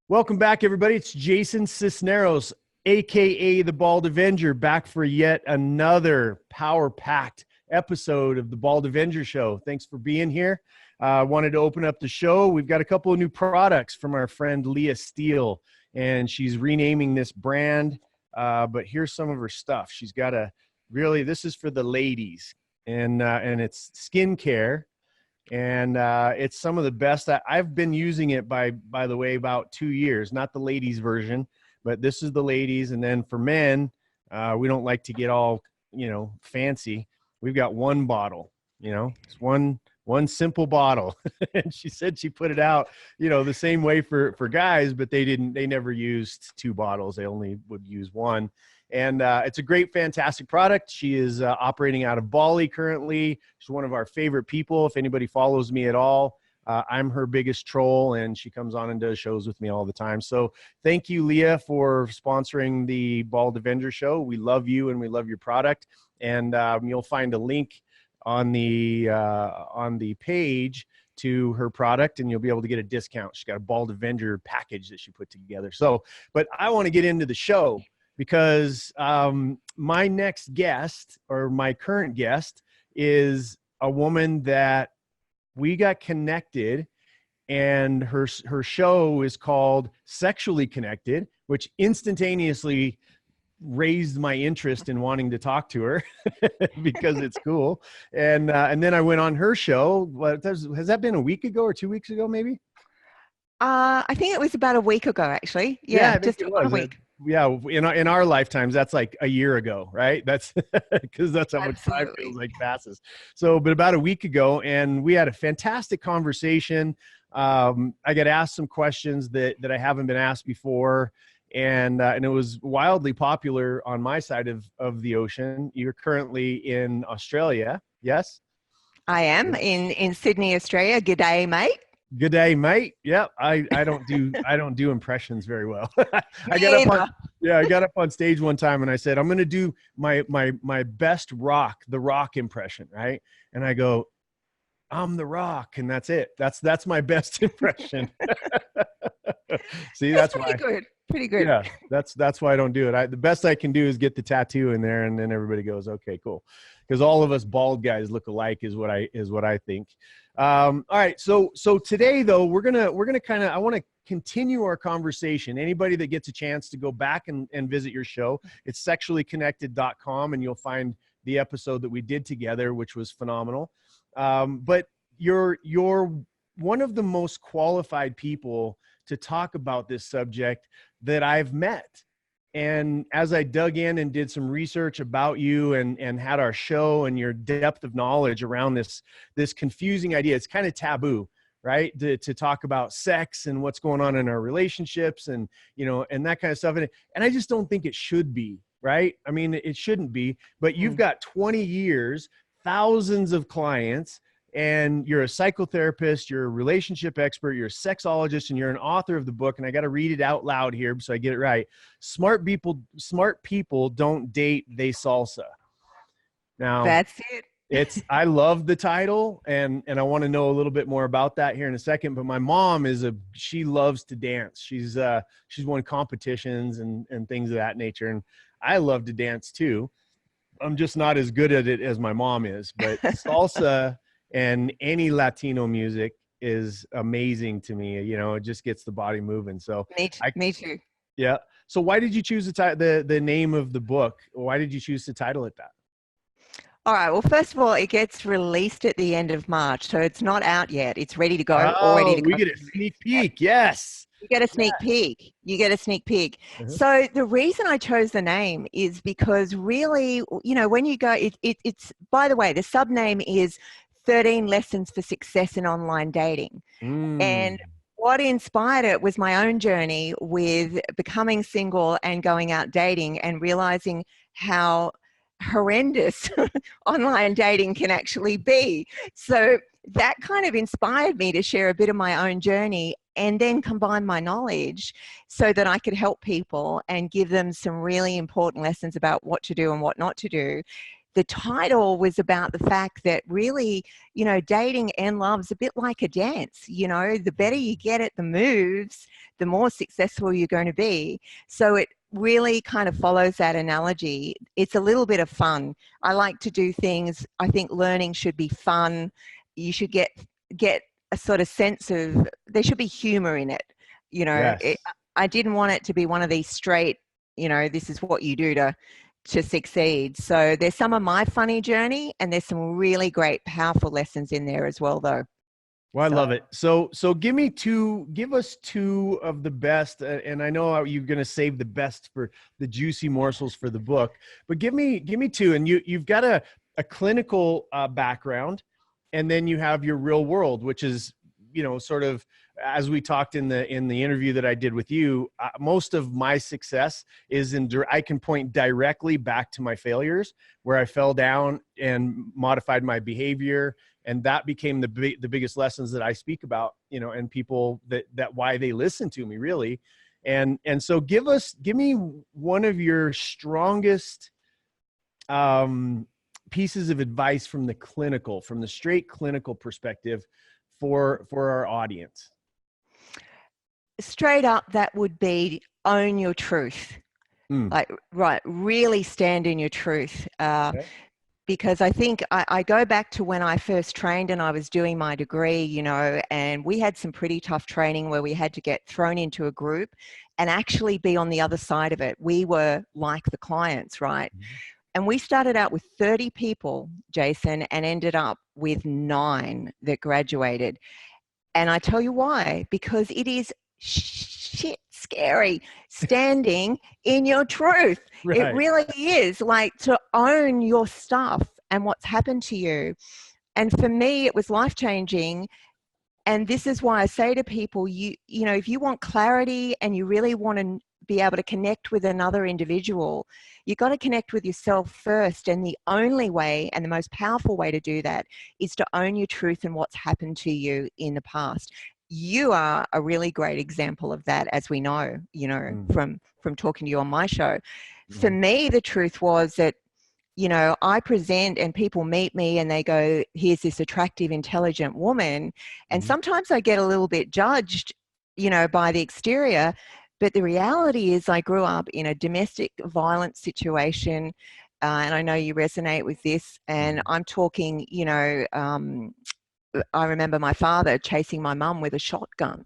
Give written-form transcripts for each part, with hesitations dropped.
Welcome back, everybody. It's Jason Cisneros, aka the Bald Avenger, back for yet another power-packed episode of the Bald Avenger Show. Thanks for being here. I wanted to open up the show. We've got a couple of new products from our friend Leah Steele, and she's renaming this brand. But here's some of her stuff. She's got this is for the ladies, and it's skincare. And it's some of the best. I've been using it by the way, about 2 years, not the ladies version, but this is the ladies. And then for men, we don't like to get all, fancy. We've got one bottle, it's one simple bottle. And she said she put it out, the same way for guys, but they never used two bottles. They only would use one. And it's a great, fantastic product. She is operating out of Bali currently. She's one of our favorite people. If anybody follows me at all, I'm her biggest troll, and she comes on and does shows with me all the time. So thank you, Leah, for sponsoring the Bald Avenger Show. We love you, and we love your product. And you'll find a link on the page to her product, and you'll be able to get a discount. She's got a Bald Avenger package that she put together. So, but I want to get into the show, because my next guest, or my current guest, is a woman that we got connected, and her show is called Sexually Connected, which instantaneously raised my interest in wanting to talk to her because it's cool. And then I went on her show. Has that been a week ago or 2 weeks ago, maybe? I think it was about a week ago, actually. Yeah, just about a week. Yeah, in our lifetimes, that's like a year ago, right? That's because that's how much time feels like passes. So, but about a week ago, and we had a fantastic conversation. I got asked some questions that I haven't been asked before, and it was wildly popular on my side of the ocean. You're currently in Australia, yes? I am in Sydney, Australia. G'day, mate. Good day, mate. Yeah, I don't do impressions very well. I got up on stage one time and I said, I'm going to do my best the rock impression, right? And I go, I'm the Rock, and that's it. That's my best impression. See, that's why. Pretty good. Yeah, that's why I don't do it. The best I can do is get the tattoo in there, and then everybody goes, okay, cool. Because all of us bald guys look alike is what I think. All right, so today though, we're gonna I want to continue our conversation. Anybody that gets a chance to go back and visit your show, it's sexuallyconnected.com, and you'll find the episode that we did together, which was phenomenal. But you're one of the most qualified people to talk about this subject that I've met. And as I dug in and did some research about you and had our show and your depth of knowledge around this confusing idea, it's kind of taboo, right? To talk about sex and what's going on in our relationships and that kind of stuff. And I just don't think it should be, right? I mean, it shouldn't be, but you've got 20 years, thousands of clients, and you're a psychotherapist, you're a relationship expert, you're a sexologist, and you're an author of the book. And I got to read it out loud here so I get it right. Smart people don't date, they salsa. Now that's it. I love the title, and I want to know a little bit more about that here in a second. But my mom she loves to dance. She's won competitions and things of that nature. And I love to dance too. I'm just not as good at it as my mom is, but salsa and any Latino music is amazing to me. It just gets the body moving. So me too. Yeah. So why did you choose the name of the book? Why did you choose to title it that? All right. Well, first of all, it gets released at the end of March, so it's not out yet. It's ready to go. We get a sneak peek. Yes. You get a sneak peek. Mm-hmm. So the reason I chose the name is because really, when you go, it's, by the way, the sub-name is 13 Lessons for Success in Online Dating. And what inspired it was my own journey with becoming single and going out dating and realizing how horrendous online dating can actually be. So that kind of inspired me to share a bit of my own journey and then combine my knowledge so that I could help people and give them some really important lessons about what to do and what not to do. the title was about the fact that really, you know, dating and love's a bit like a dance. You know, the better you get at the moves, the more successful you're going to be. So it really kind of follows that analogy. It's a little bit of fun. I like to do things. I think learning should be fun. You should get a sort of sense of, there should be humor in it. You know, Yes. I didn't want it to be one of these straight, you know, this is what you do to succeed. So there's some of my funny journey, and there's some really great, powerful lessons in there as well, though. Well, I So, love it. So give us two of the best, and I know you're going to save the best for the juicy morsels for the book, but give me two. And you've got a clinical background, and then you have your real world, which is, you know, sort of, as we talked in the interview that I did with you, most of my success is I can point directly back to my failures, where I fell down and modified my behavior. And that became the biggest lessons that I speak about, you know, and people that why they listen to me, really. And so give me one of your strongest pieces of advice from the straight clinical perspective for our audience. straight up, that would be own your truth. Like, right, really stand in your truth. Okay. Because I think I go back to when I first trained and I was doing my degree, you know, and we had some pretty tough training where we had to get thrown into a group and actually be on the other side of it. We were like the clients, right? Mm-hmm. And we started out with 30 people, Jason, and ended up with 9 that graduated. And I tell you why, because it is shit scary standing in your truth. It Right. really is, like, to own your stuff and what's happened to you. And for me, it was life-changing. And this is why I say to people, you know, if you want clarity and you really want to be able to connect with another individual, you've got to connect with yourself first. And the only way and the most powerful way to do that is to own your truth and what's happened to you in the past. You are a really great example of that, as we know, you know, from talking to you on my show. For me, the truth was that, you know, I present and people meet me and they go, here's this attractive, intelligent woman. And sometimes I get a little bit judged, you know, by the exterior. But the reality is I grew up in a domestic violence situation. And I know you resonate with this. And I'm talking, you know, I remember my father chasing my mum with a shotgun.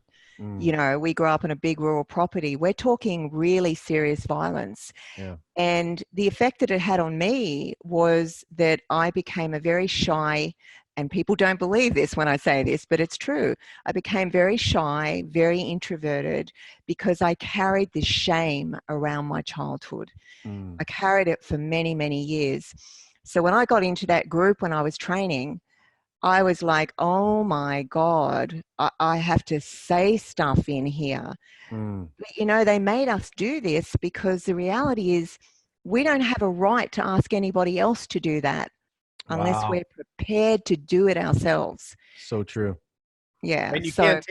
You know, we grew up in a big rural property. We're talking really serious violence. Yeah. And the effect that it had on me was that I became a very shy, and people don't believe this when I say this, but it's true. I became very shy, very introverted, because I carried this shame around my childhood. I carried it for many, many years. So when I got into that group when I was training, I was like, oh my God, I have to say stuff in here. But, you know, they made us do this because the reality is we don't have a right to ask anybody else to do that unless Wow. we're prepared to do it ourselves. So true. Yeah. And you So can't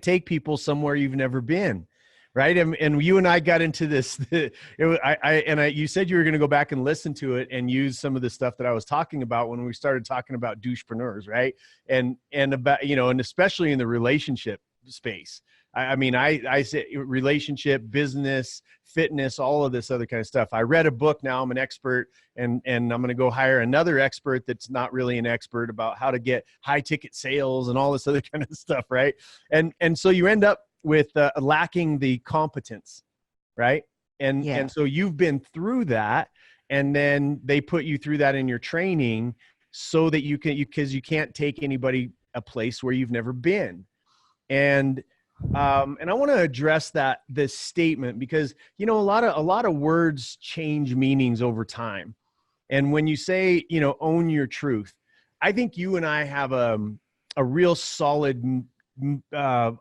take people somewhere you've never been. Right. And you and I got into this. You said you were going to go back and listen to it and use some of the stuff that I was talking about when we started talking about douchepreneurs. Right. And about, you know, and especially in the relationship space. I mean, I say relationship, business, fitness, all of this other kind of stuff. I read a book. Now I'm an expert, and I'm going to go hire another expert that's not really an expert about how to get high ticket sales and all this other kind of stuff. Right. And so you end up with lacking the competence. Right. And yeah. so you've been through that, and then they put you through that in your training so that because you can't take anybody a place where you've never been. And I want to address this statement because, you know, a lot of words change meanings over time. And when you say, you know, own your truth, I think you and I have a real solid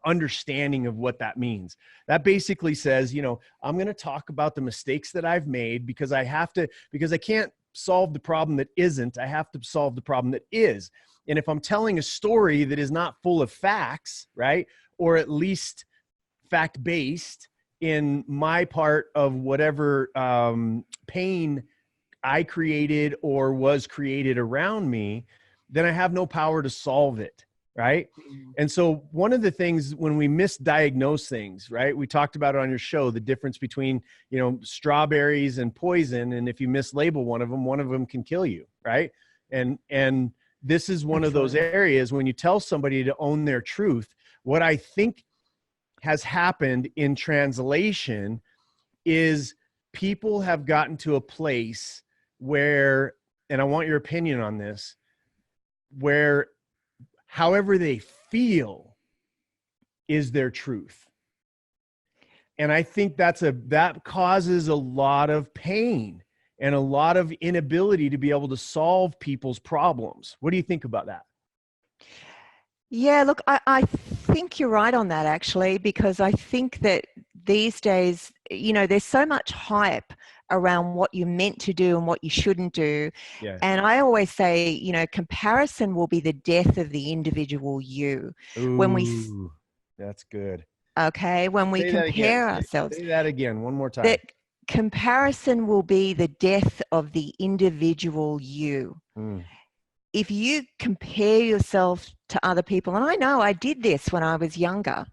understanding of what that means. That basically says, you know, I'm going to talk about the mistakes that I've made because I can't solve the problem that isn't. I have to solve the problem that is. And if I'm telling a story that is not full of facts, right, or at least fact-based in my part of whatever pain I created or was created around me, then I have no power to solve it. Right. And so one of the things when we misdiagnose things, right, we talked about it on your show, the difference between, strawberries and poison. And if you mislabel one of them can kill you. Right. And this is one of those areas when you tell somebody to own their truth. What I think has happened in translation is people have gotten to a place where, and I want your opinion on this, where however they feel is their truth. And I think that causes a lot of pain and a lot of inability to be able to solve people's problems. What do you think about that? Yeah, look, I think you're right on that, actually, because I think that these days, there's so much hype around what you're meant to do and what you shouldn't do. Yeah. And I always say, comparison will be the death of the individual you. Ooh, that's good. Okay, when we compare ourselves. Say that again, one more time. That comparison will be the death of the individual you. If you compare yourself to other people, and I know I did this when I was younger,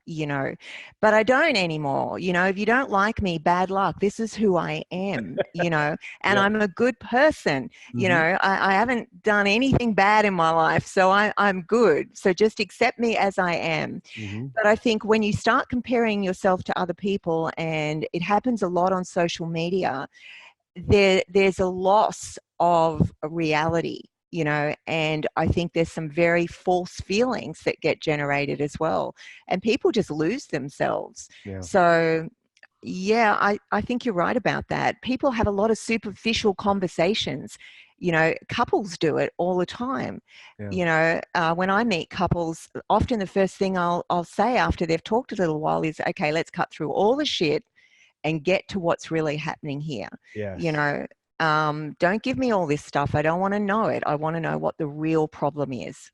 but I don't anymore. If you don't like me, bad luck. This is who I am, and I'm a good person. I haven't done anything bad in my life, so I'm good. So just accept me as I am. But I think when you start comparing yourself to other people, and it happens a lot on social media, there's a loss of reality. And I think there's some very false feelings that get generated as well. And people just lose themselves. Yeah. So, yeah, I think you're right about that. People have a lot of superficial conversations. Couples do it all the time. Yeah. When I meet couples, often the first thing I'll say after they've talked a little while is, okay, let's cut through all the shit and get to what's really happening here. Yes. Don't give me all this stuff. I don't want to know it. I want to know what the real problem is,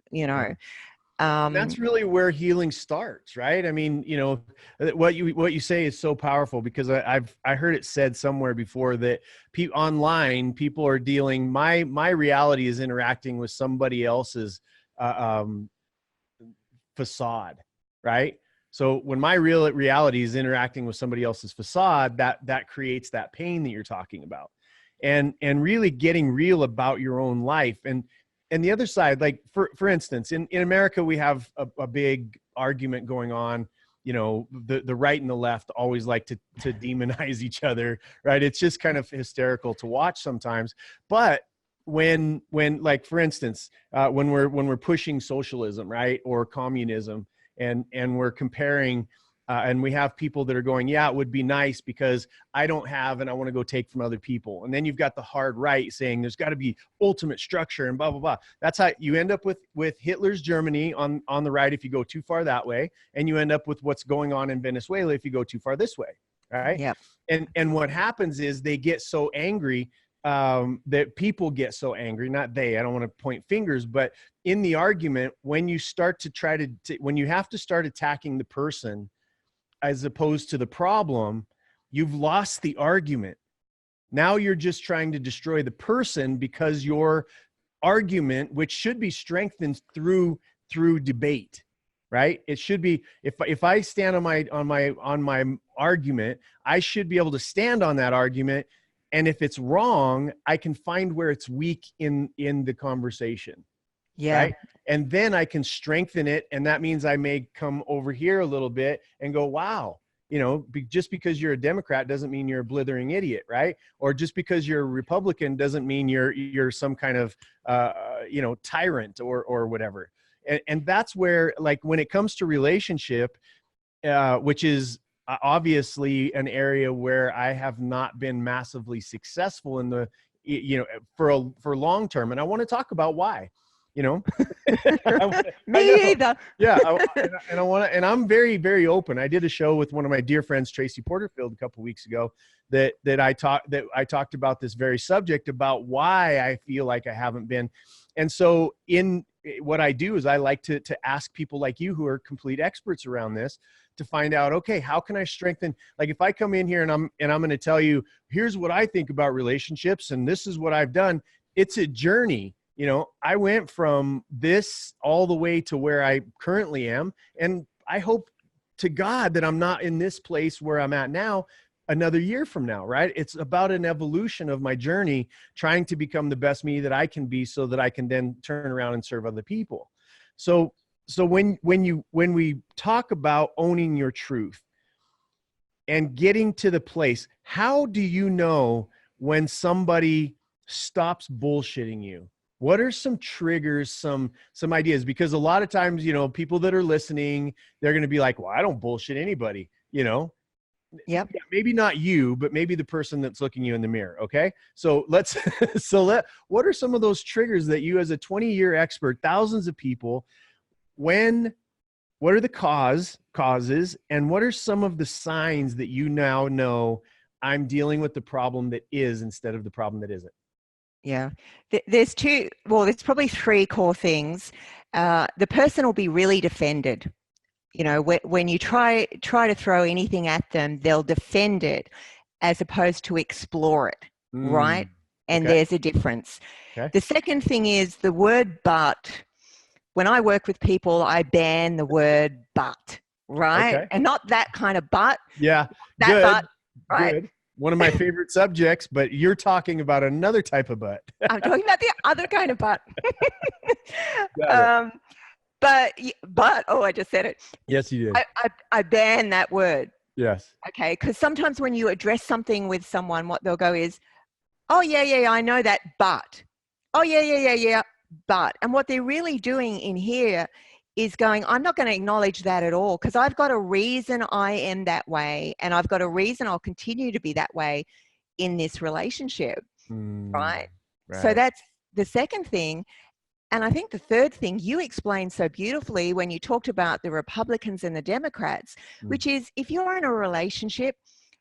that's really where healing starts, right? I mean, what you say is so powerful, because I heard it said somewhere before that online people are dealing, my reality is interacting with somebody else's facade, right? So when my real reality is interacting with somebody else's facade, that creates that pain that you're talking about. And really getting real about your own life. And the other side, like for instance, in America, we have a big argument going on. The right and the left always like to demonize each other, right? It's just kind of hysterical to watch sometimes. But when like, for instance, when we're pushing socialism, right, or communism, and we're comparing, and we have people that are going, yeah, it would be nice because I don't have, and I want to go take from other people. And then you've got the hard right saying there's got to be ultimate structure and blah, blah, blah. That's how you end up with Hitler's Germany on the right if you go too far that way. And you end up with what's going on in Venezuela if you go too far this way, right? Yeah. And what happens is they get so angry, that people get so angry, not they, I don't want to point fingers, but in the argument, when you start to when you have to start attacking the person as opposed to the problem, you've lost the argument. Now you're just trying to destroy the person, because your argument, which should be strengthened through debate, right? It should be, if I stand on my argument, I should be able to stand on that argument. And if it's wrong, I can find where it's weak in the conversation. Yeah. Right? And then I can strengthen it. And that means I may come over here a little bit and go, wow, just because you're a Democrat doesn't mean you're a blithering idiot, right? Or just because you're a Republican doesn't mean you're some kind of, tyrant or whatever. And that's where, like, when it comes to relationship, which is obviously an area where I have not been massively successful in for long term. And I want to talk about why. Me either. Yeah. And I'm very, very open. I did a show with one of my dear friends, Tracy Porterfield, a couple of weeks ago that I talked about this very subject, about why I feel like I haven't been. And so what I do is I like to ask people like you who are complete experts around this to find out, okay, how can I strengthen? Like if I come in here and I'm going to tell you, here's what I think about relationships and this is what I've done. It's a journey. You know, I went from this all the way to where I currently am. And I hope to God that I'm not in this place where I'm at now another year from now, right? It's about an evolution of my journey, trying to become the best me that I can be so that I can then turn around and serve other people. So when we talk about owning your truth and getting to the place, how do you know when somebody stops bullshitting you? What are some triggers, some ideas? Because a lot of times, you know, people that are listening, they're going to be like, well, I don't bullshit anybody, you know? Yep. Yeah, maybe not you, but maybe the person that's looking you in the mirror. Okay. So what are some of those triggers that you, as a 20-year expert, thousands of people, what are the causes, and what are some of the signs that you now know I'm dealing with the problem that is instead of the problem that isn't? Yeah. There's there's probably three core things. The person will be really defended. You know, when you try to throw anything at them, they'll defend it as opposed to explore it, right? And Okay. there's a difference. Okay. The second thing is the word but. When I work with people, I ban the word but, right? Okay. And not that kind of but. Yeah. That Good. but, right? Good. One of my favorite subjects, but you're talking about another type of but. I'm talking about the other kind of but. Got it. But, oh, I just said it. Yes, you did. I ban that word. Yes. Okay, because sometimes when you address something with someone, what they'll go is, oh, yeah, I know that, but. Oh, yeah, but. And what they're really doing in here is going, I'm not going to acknowledge that at all because I've got a reason I am that way and I've got a reason I'll continue to be that way in this relationship, right? So that's the second thing. And I think the third thing you explained so beautifully when you talked about the Republicans and the Democrats, which is if you're in a relationship,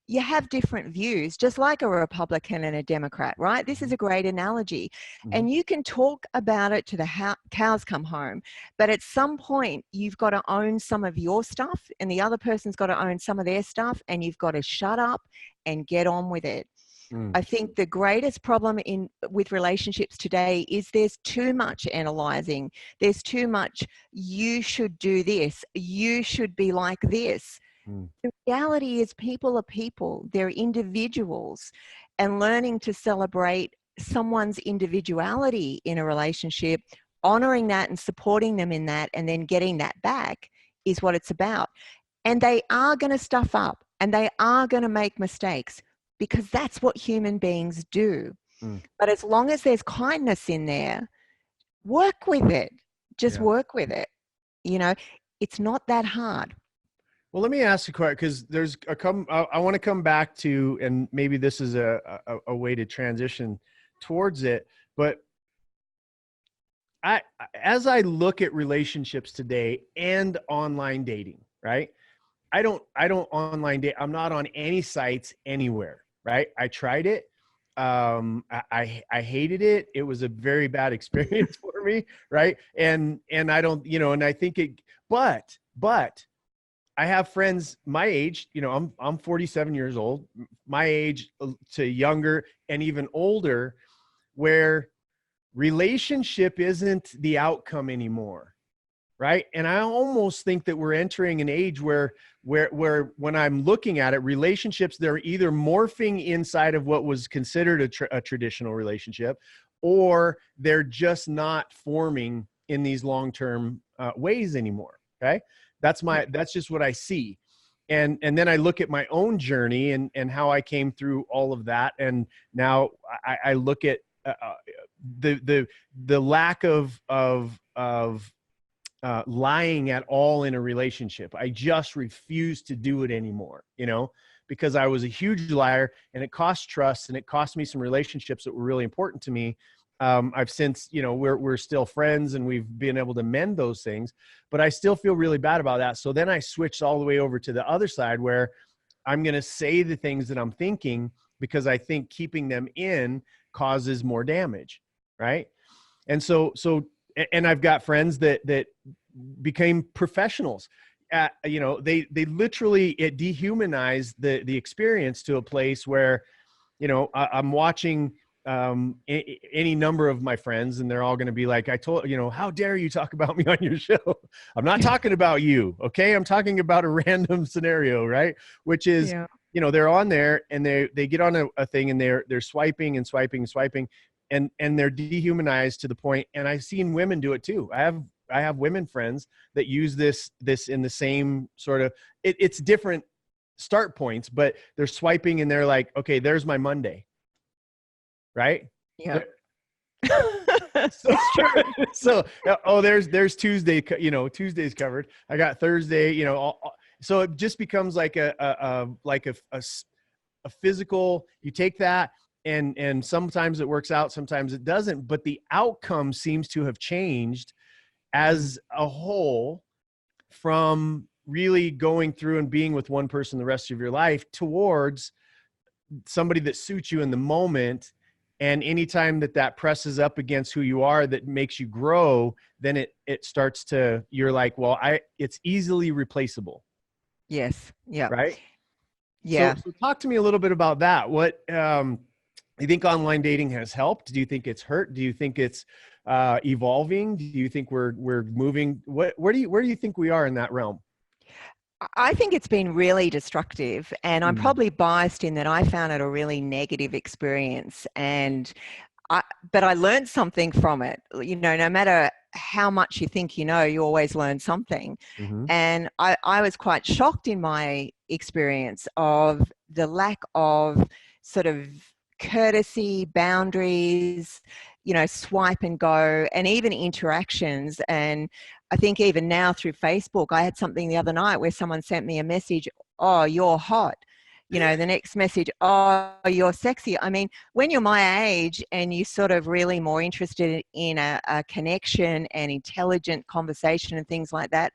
you have different views, just like a Republican and a Democrat, right? This is a great analogy. And you can talk about it to the cows come home, but at some point you've got to own some of your stuff and the other person's got to own some of their stuff and you've got to shut up and get on with it. I think the greatest problem with relationships today is there's too much analyzing. There's too much, you should do this. You should be like this. The reality is people are people. They're individuals. And learning to celebrate someone's individuality in a relationship, honoring that and supporting them in that, and then getting that back is what it's about. And they are going to stuff up and they are going to make mistakes, because that's what human beings do. But as long as there's kindness in there, work with it. Just work with it. You know, it's not that hard. Well, let me ask you a question, because there's I want to come back to, and maybe this is a way to transition towards it. But as I look at relationships today and online dating, right? I don't online date. I'm not on any sites anywhere. Right. I tried it. I hated it. It was a very bad experience for me. Right. And I don't, you know, and I think but I have friends my age, you know, I'm 47 years old, my age to younger and even older, where relationship isn't the outcome anymore. Right. And I almost think that we're entering an age where when I'm looking at it, relationships, they're either morphing inside of what was considered a traditional relationship, or they're just not forming in these long-term ways anymore. Okay. That's just what I see. And then I look at my own journey and how I came through all of that. And now I look at the lack of lying at all in a relationship. I just refuse to do it anymore, you know, because I was a huge liar and it cost trust and it cost me some relationships that were really important to me. I've since, you know, we're still friends and we've been able to mend those things, but I still feel really bad about that. So then I switched all the way over to the other side where I'm going to say the things that I'm thinking because I think keeping them in causes more damage. Right. And so I've got friends that became professionals. you know, they literally, it dehumanized the experience to a place where, you know, I'm watching any number of my friends, and they're all going to be like, I told, you know, how dare you talk about me on your show? I'm not talking about you. Okay. I'm talking about a random scenario, right? Which is, Yeah. you know, they're on there and they get on a thing and they're swiping and swiping and swiping, and they're dehumanized to the point. And I've seen women do it too. I have women friends that use this in the same sort of, it's different start points, but they're swiping and they're like, okay, there's my Monday. Right. Yeah. So, It's true. so, oh, there's Tuesday, you know, Tuesday's covered. I got Thursday, you know, so it just becomes like a physical, you take that and sometimes it works out, sometimes it doesn't, but the outcome seems to have changed as a whole, from really going through and being with one person the rest of your life towards somebody that suits you in the moment. And anytime that presses up against who you are, that makes you grow, then it starts to, you're like, well, it's easily replaceable. Yes. Yeah. Right. Yeah. So talk to me a little bit about that. What, you think online dating has helped? Do you think it's hurt? Do you think it's evolving? Do you think we're moving? Where do you think we are in that realm? I think it's been really destructive, and I'm probably biased in that I found it a really negative experience, but I learned something from it. You know, no matter how much you think you know, you always learn something. Mm-hmm. And I was quite shocked in my experience of the lack of sort of courtesy, boundaries, you know, swipe and go, and even interactions. And I think even now through Facebook, I had something the other night where someone sent me a message, oh, you're hot. You know, the next message, oh, you're sexy. I mean, when you're my age and you're sort of really more interested in a connection and intelligent conversation and things like that,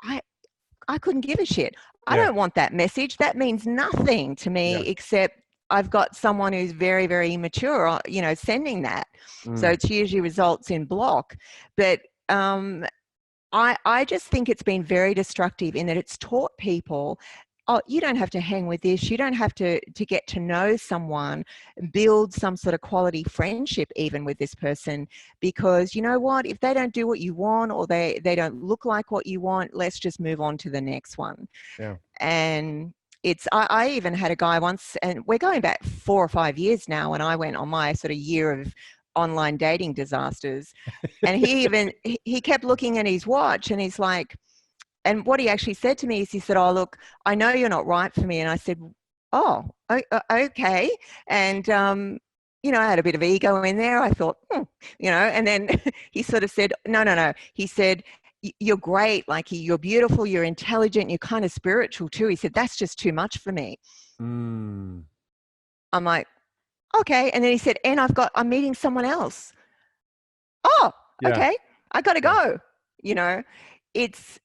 I couldn't give a shit. I Yeah. don't want that message. That means nothing to me, except I've got someone who's very, very immature, you know, sending that. So it usually results in block. But I just think it's been very destructive in that it's taught people, oh, you don't have to hang with this. You don't have to get to know someone, build some sort of quality friendship even with this person, because you know what? If they don't do what you want, or they don't look like what you want, let's just move on to the next one. Yeah. And I even had a guy once, and we're going back 4 or 5 years now, and I went on my sort of year of online dating disasters. And he kept looking at his watch, and he's like, and what he actually said to me is, he said, oh, look, I know you're not right for me. And I said, oh, okay. And, you know, I had a bit of ego in there. I thought, you know, and then he sort of said, no. He said, you're great. Like, you're beautiful, you're intelligent, you're kind of spiritual too. He said, that's just too much for me. I'm like, okay. And then he said, and I'm meeting someone else. Oh, okay. I got to go. You know, it's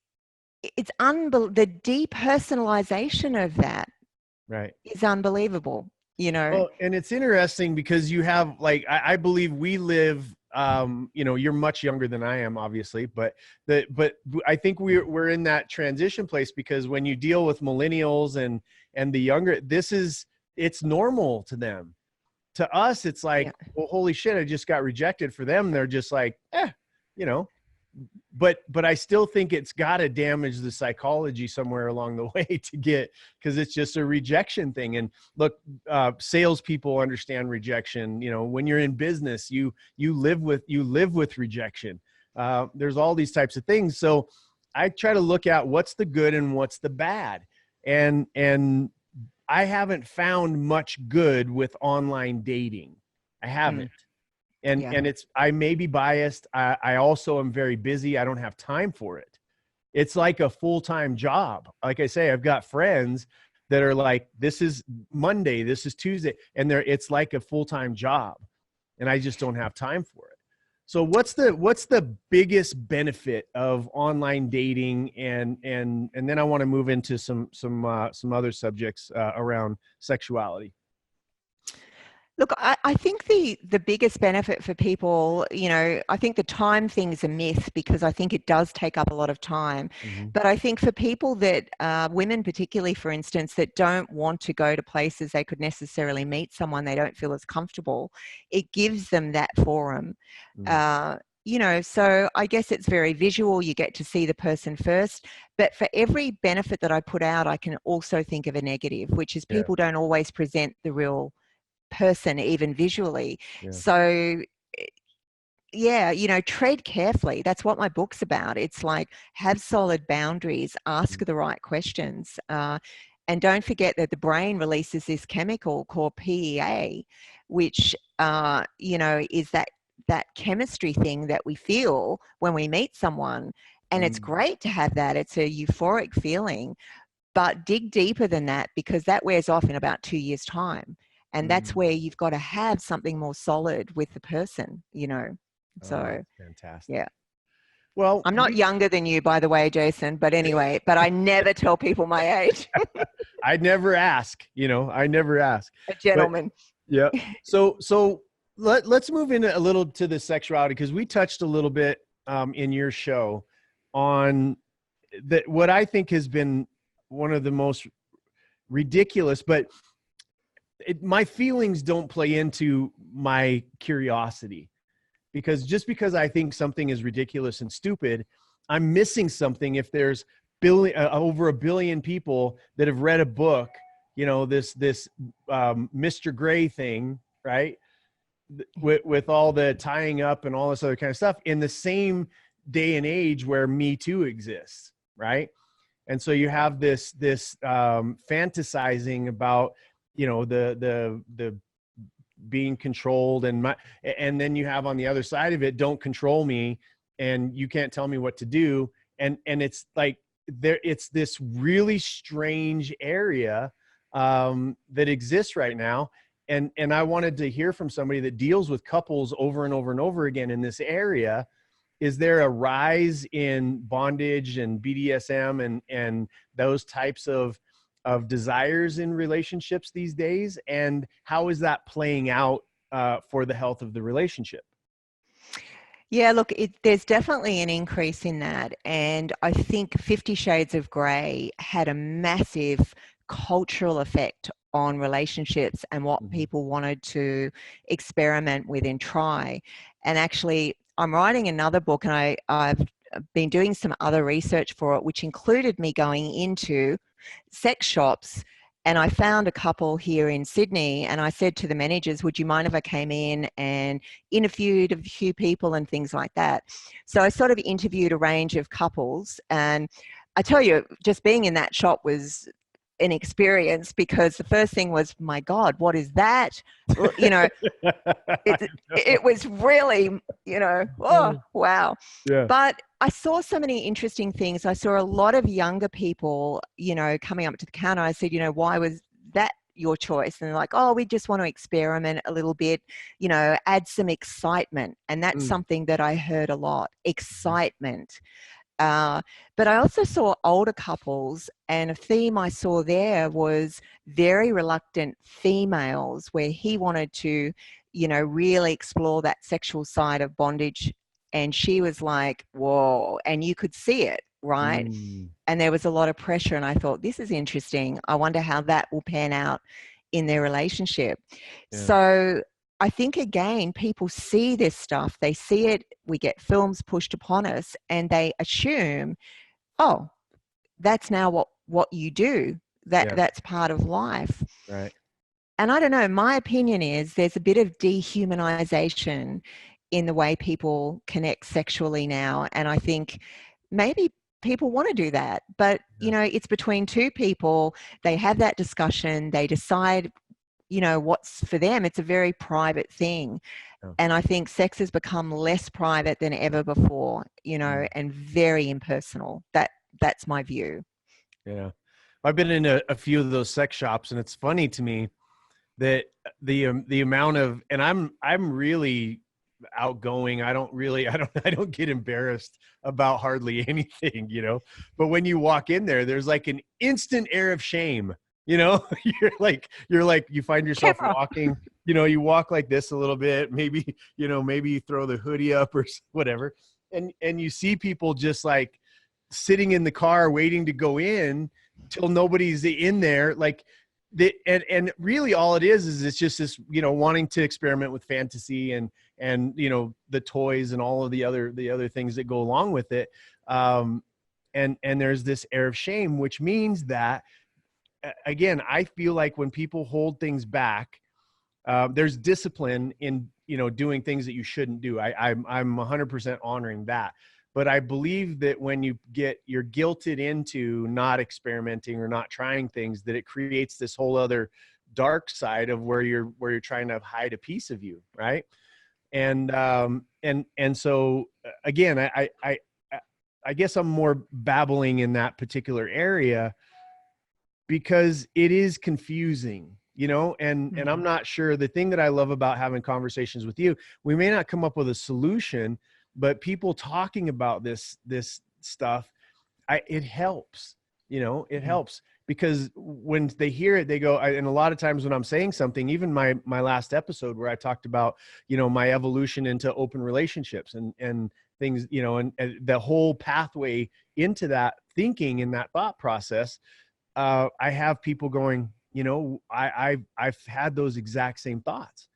the depersonalization of that is unbelievable, you know. Well, and it's interesting because you have, like, I believe we live, you know, you're much younger than I am, obviously, but I think we're in that transition place, because when you deal with millennials and the younger, it's normal to them. To us, it's like, well, holy shit, I just got rejected. For them, they're just like, you know. But I still think it's got to damage the psychology somewhere along the way to get, because it's just a rejection thing. And look, salespeople understand rejection. You know, when you're in business, you live with rejection. There's all these types of things. So I try to look at what's the good and what's the bad. And I haven't found much good with online dating. I haven't. And I may be biased. I also am very busy. I don't have time for it. It's like a full-time job. Like I say, I've got friends that are like, this is Monday, this is Tuesday, and it's like a full-time job, and I just don't have time for it. So what's the biggest benefit of online dating? And then I want to move into some other subjects around sexuality. Look, I think the biggest benefit for people, I think the time thing is a myth because I think it does take up a lot of time. Mm-hmm. But I think for people that, women particularly, for instance, that don't want to go to places they could necessarily meet someone they don't feel as comfortable, it gives them that forum. Mm. Uh, so I guess it's very visual. You get to see the person first. But for every benefit that I put out, I can also think of a negative, which is Yeah, people don't always present the real person even visually. yeah. So yeah, tread carefully. That's what my book's about. It's like, have solid boundaries, ask Mm. the right questions, and don't forget that the brain releases this chemical called PEA, which is that chemistry thing that we feel when we meet someone. And it's Mm. great to have that. It's a euphoric feeling, but dig deeper than that, because that wears off in about 2 years' time. And that's Mm. where you've got to have something more solid with the person. Oh, So, that's fantastic. yeah. Well, I'm not younger than you, by the way, Jason, but anyway, but I never tell people my age. I never ask, I never ask. A But gentleman. yeah. So let's move into a little to the sexuality, because we touched a little bit in your show on that, what I think has been one of the most ridiculous, but my feelings don't play into my curiosity, because just because I think something is ridiculous and stupid, I'm missing something. If there's over 1 billion people that have read a book, this Mr. Gray thing, right? With all the tying up and all this other kind of stuff in the same day and age where Me Too exists, right? And so you have this fantasizing about, the being controlled, and then you have on the other side of it, don't control me, and you can't tell me what to do. And it's like, it's this really strange area that exists right now. And I wanted to hear from somebody that deals with couples over and over and over again in this area. Is there a rise in bondage and BDSM and those types of desires in relationships these days? And how is that playing out for the health of the relationship? Yeah, look, there's definitely an increase in that. And I think 50 Shades of Grey had a massive cultural effect on relationships and what Mm-hmm. people wanted to experiment with and try. And actually, I'm writing another book, and I've been doing some other research for it, which included me going into sex shops. And I found a couple here in Sydney, and I said to the managers, would you mind if I came in and interviewed a few people and things like that? So I sort of interviewed a range of couples, and I tell you, just being in that shop was an experience, because the first thing was, my God, what is that? Well, it was really, oh, wow. Yeah. But I saw so many interesting things. I saw a lot of younger people, coming up to the counter. I said, why was that your choice? And they're like, oh, we just want to experiment a little bit, add some excitement. And that's Mm. something that I heard a lot, excitement. But I also saw older couples, and a theme I saw there was very reluctant females, where he wanted to, really explore that sexual side of bondage. And she was like, whoa, and you could see it, right? Mm. And there was a lot of pressure. And I thought, this is interesting. I wonder how that will pan out in their relationship. Yeah. So I think, again, people see this stuff, they see it, we get films pushed upon us, and they assume, oh, that's now what you do, Yeah. that's part of life. Right. And I don't know, my opinion is there's a bit of dehumanization in the way people connect sexually now. And I think maybe people want to do that, but Yeah. it's between two people. They have that discussion, they decide what's for them. It's a very private thing. Yeah. And I think sex has become less private than ever before, Mm. and very impersonal. That's my view. Yeah. I've been in a few of those sex shops, and it's funny to me that the amount of, and I'm really outgoing. I don't get embarrassed about hardly anything, but when you walk in there, there's like an instant air of shame, you're like, you find yourself Camera. walking you know, you walk like this a little bit, maybe, you know, maybe you throw the hoodie up or whatever. And you see people just like sitting in the car waiting to go in till nobody's in there. Like and really all it is it's just this, you know, wanting to experiment with fantasy and, you know, the toys and all of the other things that go along with it. And there's this air of shame, which means that, again, I feel like when people hold things back, there's discipline in, you know, doing things that you shouldn't do. I'm 100% honoring that. But I believe that when you're guilted into not experimenting or not trying things, that it creates this whole other dark side of where you're trying to hide a piece of you, right? And so again, I guess I'm more babbling in that particular area because it is confusing, you know, and I'm not sure. The thing that I love about having conversations with you, we may not come up with a solution, but people talking about this stuff, it helps, you know, it helps, because when they hear it, they go, and a lot of times when I'm saying something, even my last episode where I talked about, you know, my evolution into open relationships and things, you know, and the whole pathway into that thinking and that thought process, I have people going, you know, I've had those exact same thoughts.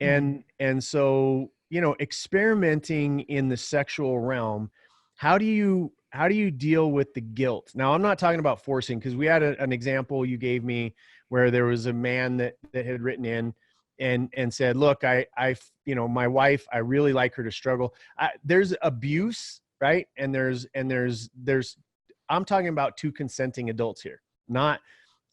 And so, you know, experimenting in the sexual realm, how do you deal with the guilt? Now, I'm not talking about forcing, because we had an example you gave me where there was a man that had written in and said, look, I, you know, my wife, I really like her to struggle. There's abuse, right? And there's, I'm talking about two consenting adults here, not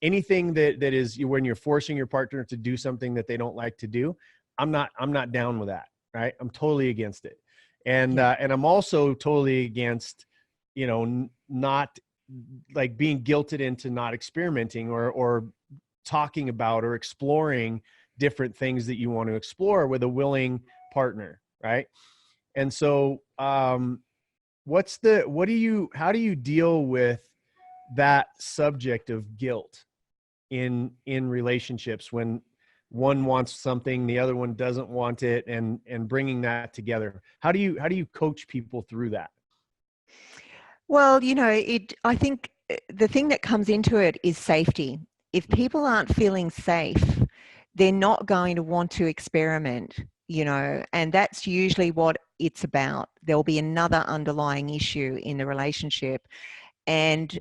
anything that is when you're forcing your partner to do something that they don't like to do. I'm not down with that. Right. I'm totally against it. And I'm also totally against, you know, not like being guilted into not experimenting or talking about or exploring different things that you want to explore with a willing partner. Right. And so, how do you deal with that subject of guilt in relationships when one wants something, the other one doesn't want it, and bringing that together? How do you coach people through that? Well, you know, I think the thing that comes into it is safety. If people aren't feeling safe, they're not going to want to experiment, you know, and that's usually what it's about. There'll be another underlying issue in the relationship. And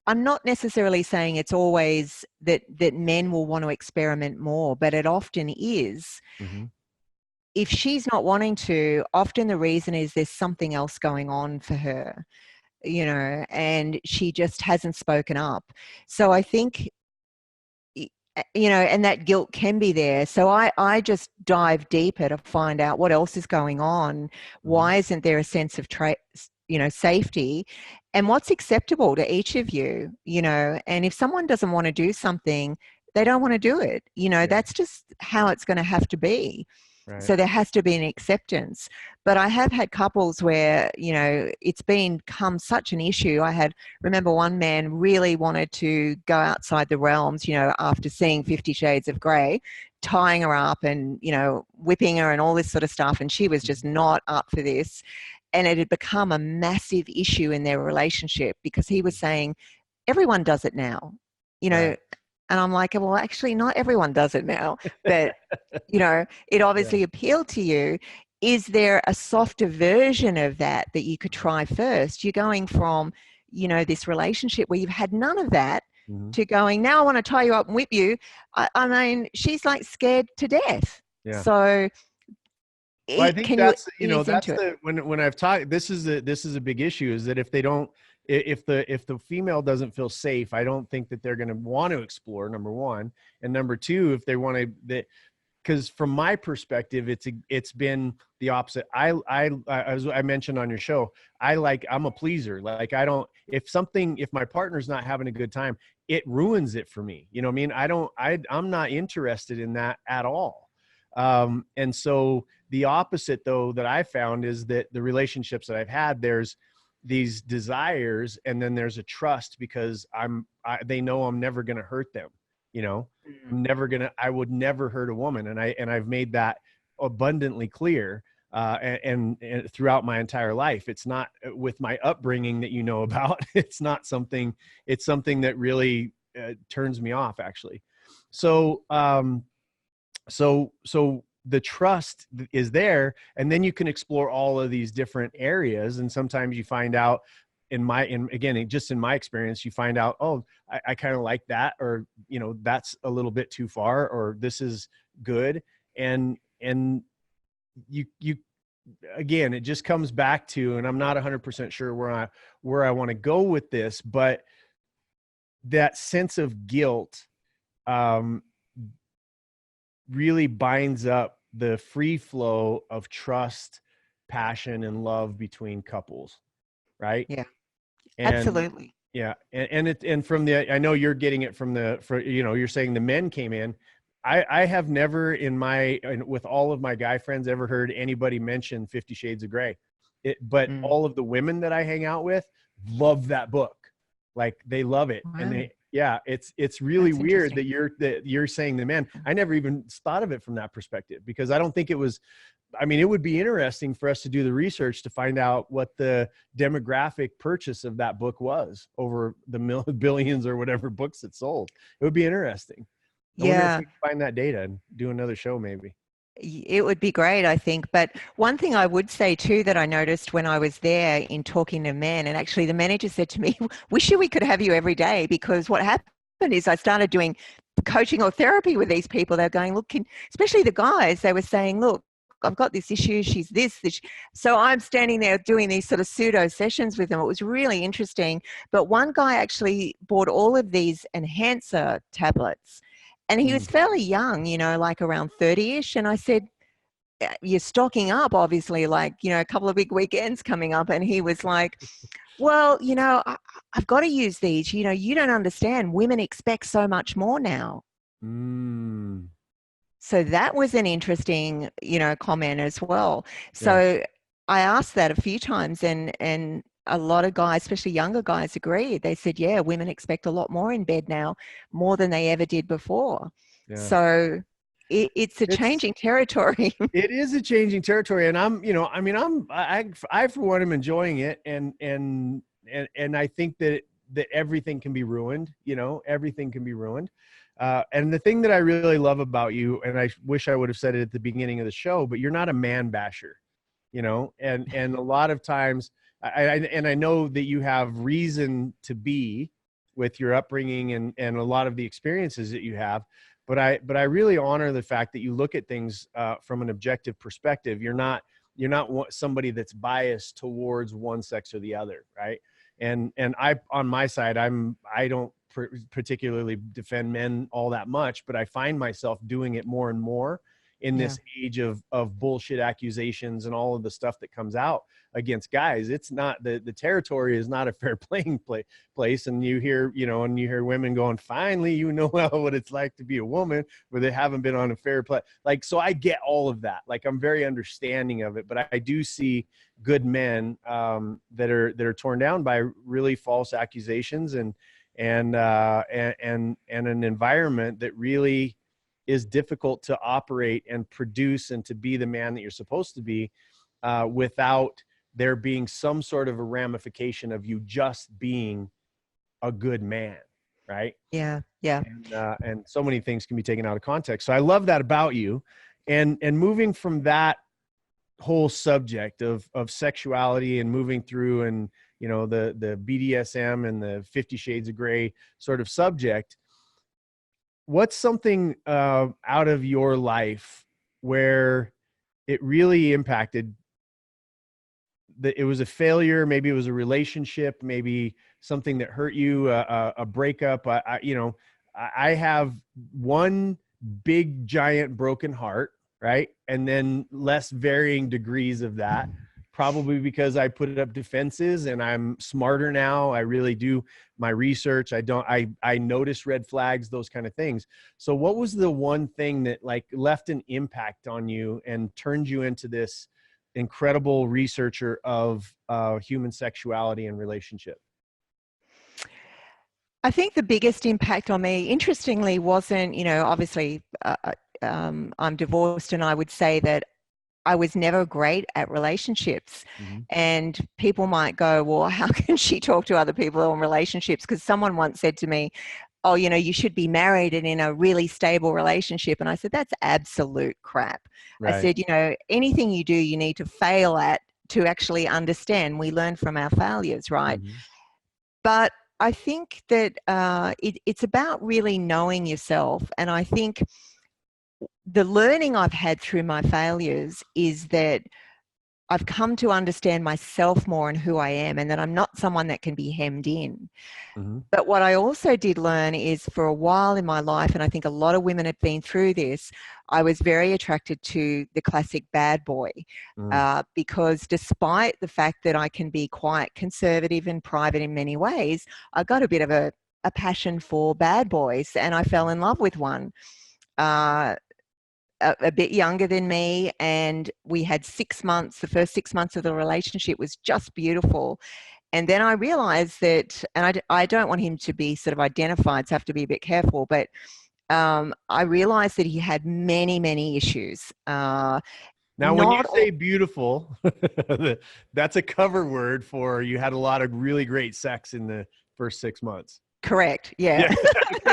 I'm not necessarily saying it's always that men will want to experiment more, but it often is. Mm-hmm. If she's not wanting to, often the reason is there's something else going on for her, you know, and she just hasn't spoken up. So I think, you know, and that guilt can be there. So I just dive deeper to find out what else is going on. Why isn't there a sense of you know, safety, and what's acceptable to each of you, you know? And if someone doesn't want to do something, they don't want to do it, you know. That's just how it's going to have to be. Right. So there has to be an acceptance. But I have had couples where, you know, it's become such an issue. Remember one man really wanted to go outside the realms, you know, after seeing 50 Shades of Grey, tying her up and, you know, whipping her and all this sort of stuff. And she was just not up for this. And it had become a massive issue in their relationship because he was saying, everyone does it now, you know. Right. And I'm like, well, actually, not everyone does it now. But, you know, it obviously appealed to you. Is there a softer version of that you could try first? You're going from, you know, this relationship where you've had none of that to going, now I want to tie you up and whip you. I mean, she's like scared to death. Yeah. So well, I think that's, you know, that's when I've talked, this is a big issue, is that if the female doesn't feel safe, I don't think that they're going to want to explore, number one. And number two, if they want to, because from my perspective, it's been the opposite. As I mentioned on your show, I'm a pleaser. Like if my partner's not having a good time, it ruins it for me. You know what I mean? I'm not interested in that at all. And so the opposite, though, that I found is that the relationships that I've had, there's these desires, and then there's a trust because they know I'm never going to hurt them. You know, Mm. I would never hurt a woman. And I've made that abundantly clear. And throughout my entire life, it's not with my upbringing that, you know, about, it's something that really turns me off, actually. So, so the trust is there, and then you can explore all of these different areas. And sometimes you find out, again, just in my experience, you find out, oh, I kind of like that, or, you know, that's a little bit too far, or this is good. And you again, it just comes back to, and I'm not 100% sure where I want to go with this, but that sense of guilt um, really binds up the free flow of trust, passion, and love between couples, right? Yeah, And absolutely. yeah, and from the, I know you're getting it from you know, you're saying the men came in. I have never with all of my guy friends ever heard anybody mention 50 Shades of Grey. But Mm. all of the women that I hang out with love that book. Like, they love it. And Wow, yeah, it's really that's weird interesting. that you're saying the men. I never even thought of it from that perspective, because I don't think it was, I mean, it would be interesting for us to do the research to find out what the demographic purchase of that book was over the billions or whatever books it sold. It would be interesting. I wonder if Yeah, we can find that data and do another show, maybe. it would be great, I think. But one thing I would say too that I noticed when I was there in talking to men, and actually the manager said to me, "Wish we could have you every day," because what happened is I started doing coaching or therapy with these people. They're going, "Look, especially the guys, they were saying, look, I've got this issue. She's this." So I'm standing there doing these sort of pseudo sessions with them. It was really interesting. But one guy actually bought all of these enhancer tablets, and he was Mm. fairly young, you know, like around 30-ish. And I said, "You're stocking up, obviously, like, you know, a couple of big weekends coming up." And he was like, "Well, you know, I've got to use these. You know, you don't understand. Women expect so much more now." Mm. So that was an interesting, you know, comment as well. Yeah. So I asked that a few times, and a lot of guys, especially younger guys, agreed. They said, "Yeah, women expect a lot more in bed now, more than they ever did before." Yeah. So it's a It's, changing territory. it is a changing territory. And I'm, you know, I mean, I for one am enjoying it. And I think that everything can be ruined, you know, everything can be ruined. And the thing that I really love about you, and I wish I would have said it at the beginning of the show, but you're not a man basher, you know. And a lot of times, and I know that you have reason to be, with your upbringing and a lot of the experiences that you have. But I really honor the fact that you look at things from an objective perspective. You're not somebody that's biased towards one sex or the other, right? And I, on my side, I don't particularly defend men all that much, but I find myself doing it more and more in Yeah. this age of bullshit accusations and all of the stuff that comes out against guys. It's not, the territory is not a fair playing place. And you hear, you know, and you hear women going, "Finally, you know what it's like to be a woman," where they haven't been on a fair play. Like, so I get all of that. Like, I'm very understanding of it, but I do see good men that are torn down by really false accusations and an environment that really is difficult to operate and produce and to be the man that you're supposed to be without there being some sort of a ramification of you just being a good man, right? Yeah. Yeah. And so many things can be taken out of context. So I love that about you. And moving from that whole subject of sexuality and moving through, and, you know, the BDSM and the 50 Shades of Grey sort of subject, what's something out of your life where it really impacted, that it was a failure, maybe it was a relationship, maybe something that hurt you, a breakup? You know, I have one big giant broken heart, right? And then less varying degrees of that, probably because I put up defenses and I'm smarter now. I really do my research. I notice red flags, those kind of things. So what was the one thing that, like, left an impact on you and turned you into this incredible researcher of human sexuality and relationship? I think the biggest impact on me, interestingly, wasn't, obviously, I'm divorced, and I would say that I was never great at relationships. Mm-hmm. And people might go, well, how can she talk to other people on relationships? Because someone once said to me, oh, you should be married and in a really stable relationship. And I said, that's absolute crap. I Right. said, anything you do, you need to fail at to actually understand. We learn from our failures, right? Mm-hmm. But I think that it's about really knowing yourself. And I think the learning I've had through my failures is that I've come to understand myself more and who I am, and that I'm not someone that can be hemmed in. Mm-hmm. But what I also did learn is, for a while in my life, and I think a lot of women have been through this, I was very attracted to the classic bad boy. Because despite the fact that I can be quite conservative and private in many ways, I got a bit of a passion for bad boys, and I fell in love with one. A bit younger than me, and we had 6 months. The first 6 months of the relationship was just beautiful. And then I realized that, and I don't want him to be sort of identified, so I have to be a bit careful, but I realized that he had many, many issues. Now, when you Not say beautiful, that's a cover word for you had a lot of really great sex in the first 6 months. correct. Yeah.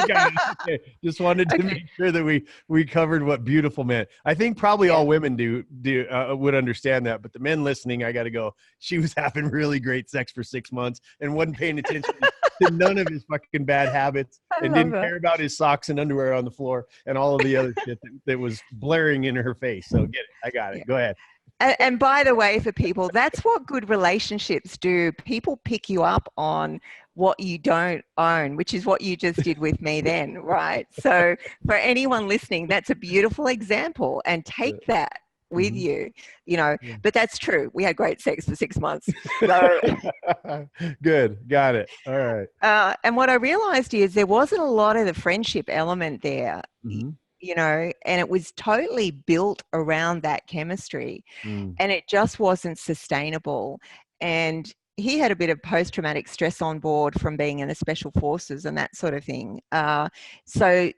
Yeah. Okay. Just wanted to Okay. make sure that we covered what beautiful meant. I think probably all women would understand that, but the men listening, I got to go. She was having really great sex for 6 months and wasn't paying attention to none of his fucking bad habits, I and love didn't it. care about his socks and underwear on the floor and all of the other shit that was blaring in her face. So get it. I got it. Yeah. Go ahead. And by the way, for people, that's what good relationships do. People pick you up on what you don't own, which is what you just did with me then, right? So for anyone listening, that's a beautiful example, and take that with Mhm. you, Yeah. but that's true. We had great sex for 6 months. So, Good. Got it. All right. and what I realized is there wasn't a lot of the friendship element there, Mm-hmm. and it was totally built around that chemistry. Mm. And it just wasn't sustainable. And he had a bit of post-traumatic stress on board from being in the special forces and that sort of thing. So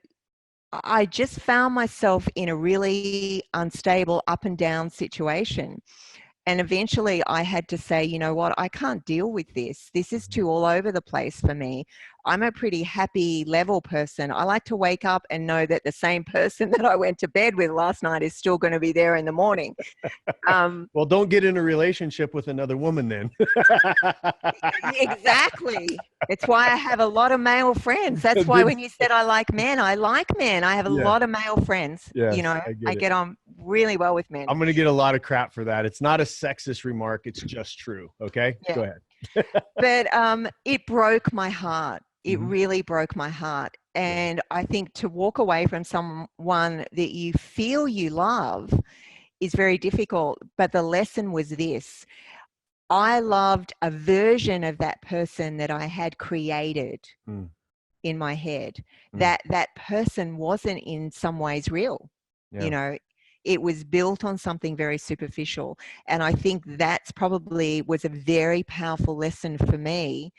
I just found myself in a really unstable up and down situation. And eventually I had to say, you know what, I can't deal with this. This is too all over the place for me. I'm a pretty happy level person. I like to wake up and know that the same person that I went to bed with last night is still going to be there in the morning. Well, don't get in a relationship with another woman then. Exactly. It's why I have a lot of male friends. That's why when you said I like men, I like men. I have a Yeah. lot of male friends. Yes, I I get it. get on really well with men. I'm going to get a lot of crap for that. It's not a sexist remark. It's just true. Okay. Go Yeah. ahead. But it broke my heart. It Mhm. really broke my heart. Yeah. And I think to walk away from someone that you feel you love is very difficult. But the lesson was this: I loved a version of that person that I had created Mm. in my head. Mm. That person wasn't in some ways real. Yeah. You know, it was built on something very superficial. And I think that's probably was a very powerful lesson for me.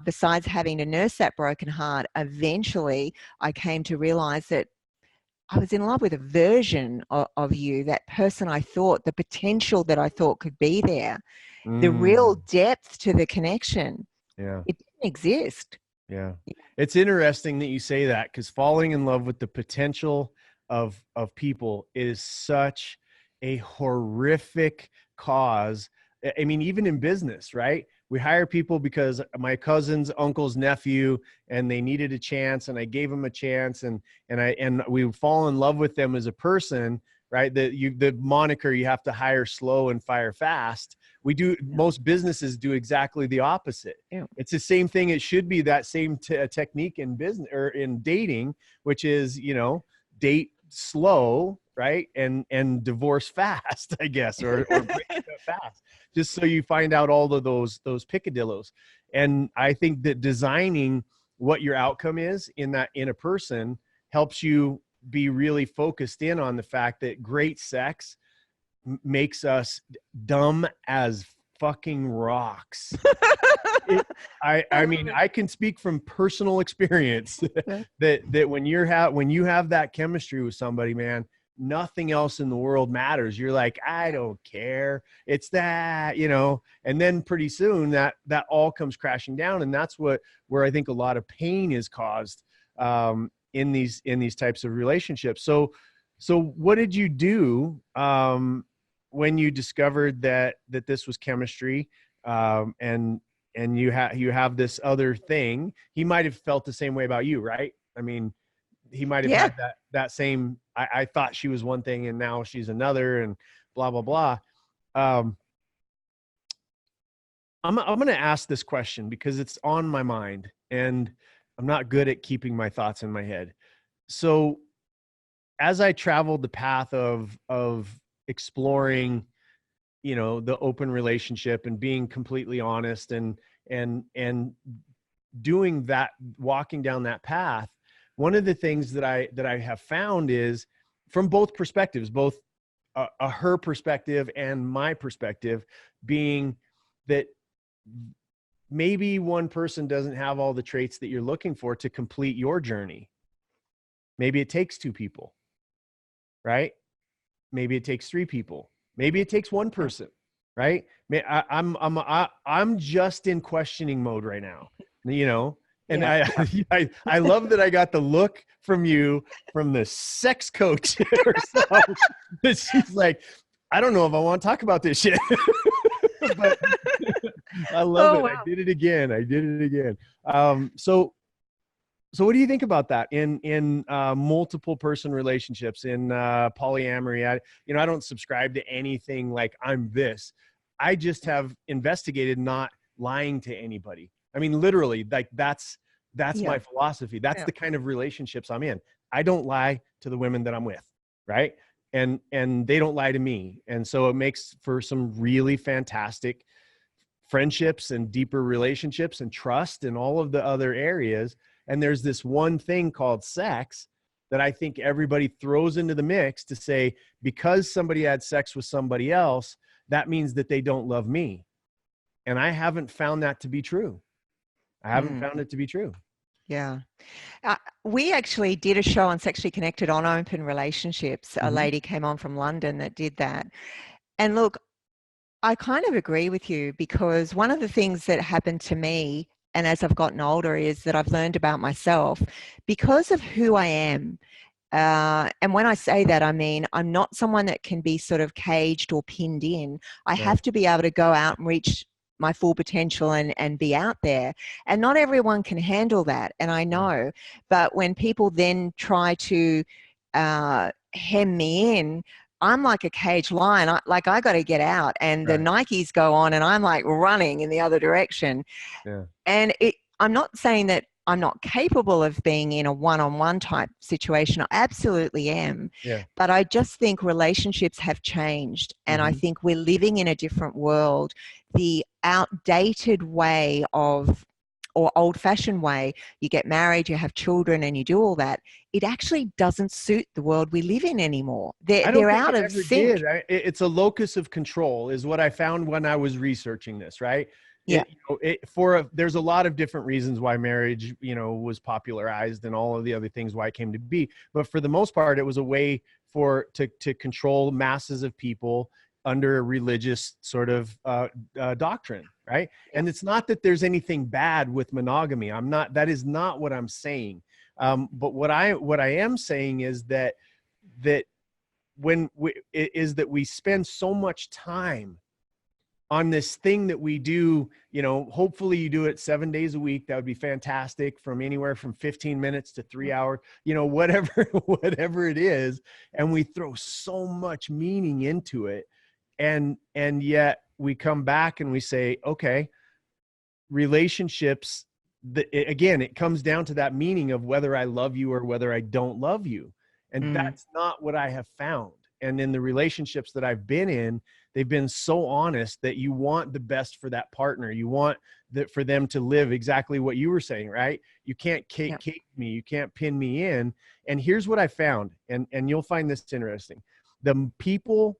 Besides having to nurse that broken heart, eventually I came to realize that I was in love with a version of you, that person I thought, the potential that I thought could be there, the real Mm. depth to the connection. Yeah. It didn't exist. Yeah. It's interesting that you say that, because falling in love with the potential of people is such a horrific cause. I mean, even in business, right? We hire people because my cousin's uncle's nephew, and they needed a chance, and I gave them a chance, and we fall in love with them as a person, right? The moniker, you have to hire slow and fire fast. We do. Most businesses do exactly the opposite. Yeah. It's the same thing. It should be that same technique in business or in dating, which is, date slow, right? And divorce fast, I guess, or break it up fast, just so you find out all of those picadillos. And I think that designing what your outcome is in a person helps you be really focused in on the fact that great sex makes us dumb as fucking rocks. it, I love mean, it. I can speak from personal experience Yeah. that when you have that chemistry with somebody, man, nothing else in the world matters. You're like, I don't care. It's that, and then pretty soon that all comes crashing down. And that's where I think a lot of pain is caused in these types of relationships. So what did you do when you discovered that this was chemistry, and you have this other thing? He might have felt the same way about you, right? I mean, he might have Yeah. had that same, I thought she was one thing and now she's another, and blah blah blah. um I'm going to ask this question because it's on my mind, and I'm not good at keeping my thoughts in my head. So as I traveled the path of exploring, the open relationship and being completely honest, and doing that, walking down that path, one of the things that I have found is, from both perspectives, both a her perspective and my perspective, being that maybe one person doesn't have all the traits that you're looking for to complete your journey. Maybe it takes two people, right? Maybe it takes three people. Maybe it takes one person, right? I'm just in questioning mode right now, and Yeah. I love that I got the look from you, from the sex coach herself, that she's like, I don't know if I want to talk about this shit. But I love Oh, it. I wow. did it again. So what do you think about that in multiple person relationships, in polyamory? I don't subscribe to anything like I'm this. I just have investigated not lying to anybody. I mean, literally, like that's Yeah. my philosophy. That's Yeah. the kind of relationships I'm in. I don't lie to the women that I'm with, right? And they don't lie to me. And so it makes for some really fantastic friendships and deeper relationships and trust and all of the other areas. And there's this one thing called sex that I think everybody throws into the mix to say, because somebody had sex with somebody else, that means that they don't love me. And I haven't found that to be true. I haven't Mm, found it to be true. yeah. We actually did a show on Sexually Connected on open relationships. A Mm-hmm. lady came on from London that did that. And look, I kind of agree with you, because one of the things that happened to me, and as I've gotten older, is that I've learned about myself because of who I am. And when I say that, I mean, I'm not someone that can be sort of caged or pinned in. I Right. have to be able to go out and reach my full potential and be out there. And not everyone can handle that. And I know, but when people then try to hem me in, I'm like a caged lion. I got to get out, and the Right. Nikes go on, and I'm like running in the other direction. Yeah. And I'm not saying that I'm not capable of being in a one-on-one type situation. I absolutely am. Yeah. But I just think relationships have changed. And I Mm-hmm. think we're living in a different world. The outdated way of, or old-fashioned way, you get married, you have children, and you do all that, it actually doesn't suit the world we live in anymore. I don't They're think out it of ever did. sync. It's a locus of control, is what I found when I was researching this. Right. Yeah. There's a lot of different reasons why marriage, was popularized, and all of the other things why it came to be. But for the most part, it was a way to control masses of people under a religious sort of doctrine. Right. Yeah. And it's not that there's anything bad with monogamy. That is not what I'm saying. But what I am saying is that is that we spend so much time on this thing that we do. Hopefully you do it 7 days a week. That would be fantastic, from anywhere from 15 minutes to 3 hours, whatever whatever it is. And we throw so much meaning into it, and yet we come back and we say, okay, relationships, again, it comes down to that meaning of whether I love you or whether I don't love you. And Mm, that's not what I have found. And in the relationships that I've been in, they've been so honest that you want the best for that partner. You want that for them to live exactly what you were saying, right? You can't yeah. cage me. You can't pin me in. And here's what I found. And you'll find this interesting. The people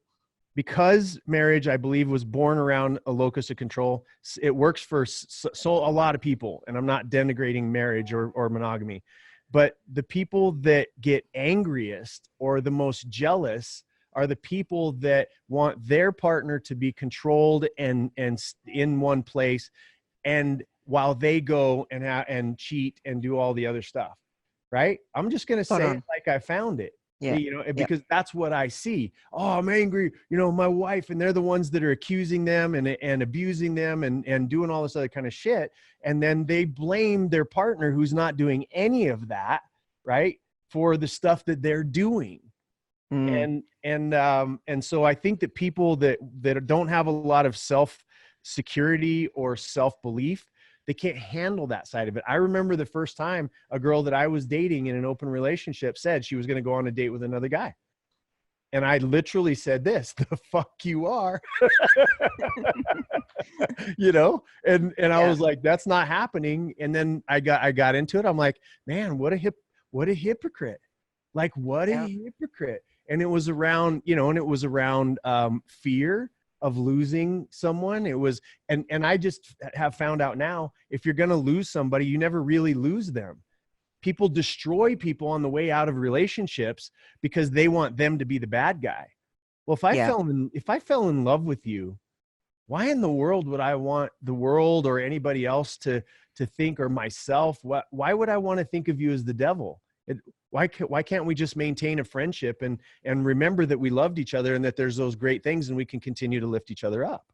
because marriage, I believe, was born around a locus of control. It works for so a lot of people, and I'm not denigrating marriage or monogamy, but the people that get angriest or the most jealous are the people that want their partner to be controlled and in one place, and while they go and cheat and do all the other stuff. Right? I'm just going to Spot say it on. like I found it. Yeah. Yep. Because that's what I see. Oh, I'm angry, my wife, and they're the ones that are accusing them and abusing them and doing all this other kind of shit. And then they blame their partner, who's not doing any of that, right, for the stuff that they're doing. Mm. And so I think that people that don't have a lot of self security or self belief, they can't handle that side of it. I remember the first time a girl that I was dating in an open relationship said she was going to go on a date with another guy. And I literally said this, the fuck you are, and I was like, that's not happening. And then I got into it. I'm like, man, what a hypocrite. Like, what a Yeah. hypocrite. And it was around, fear of losing someone. It was, and I just have found out now, if you're going to lose somebody, you never really lose them. People destroy people on the way out of relationships because they want them to be the bad guy. Well, if I fell in love with you, why in the world would I want the world or anybody else to think, or myself, why would I want to think of you as the devil? Why can't we just maintain a friendship and remember that we loved each other and that there's those great things and we can continue to lift each other up?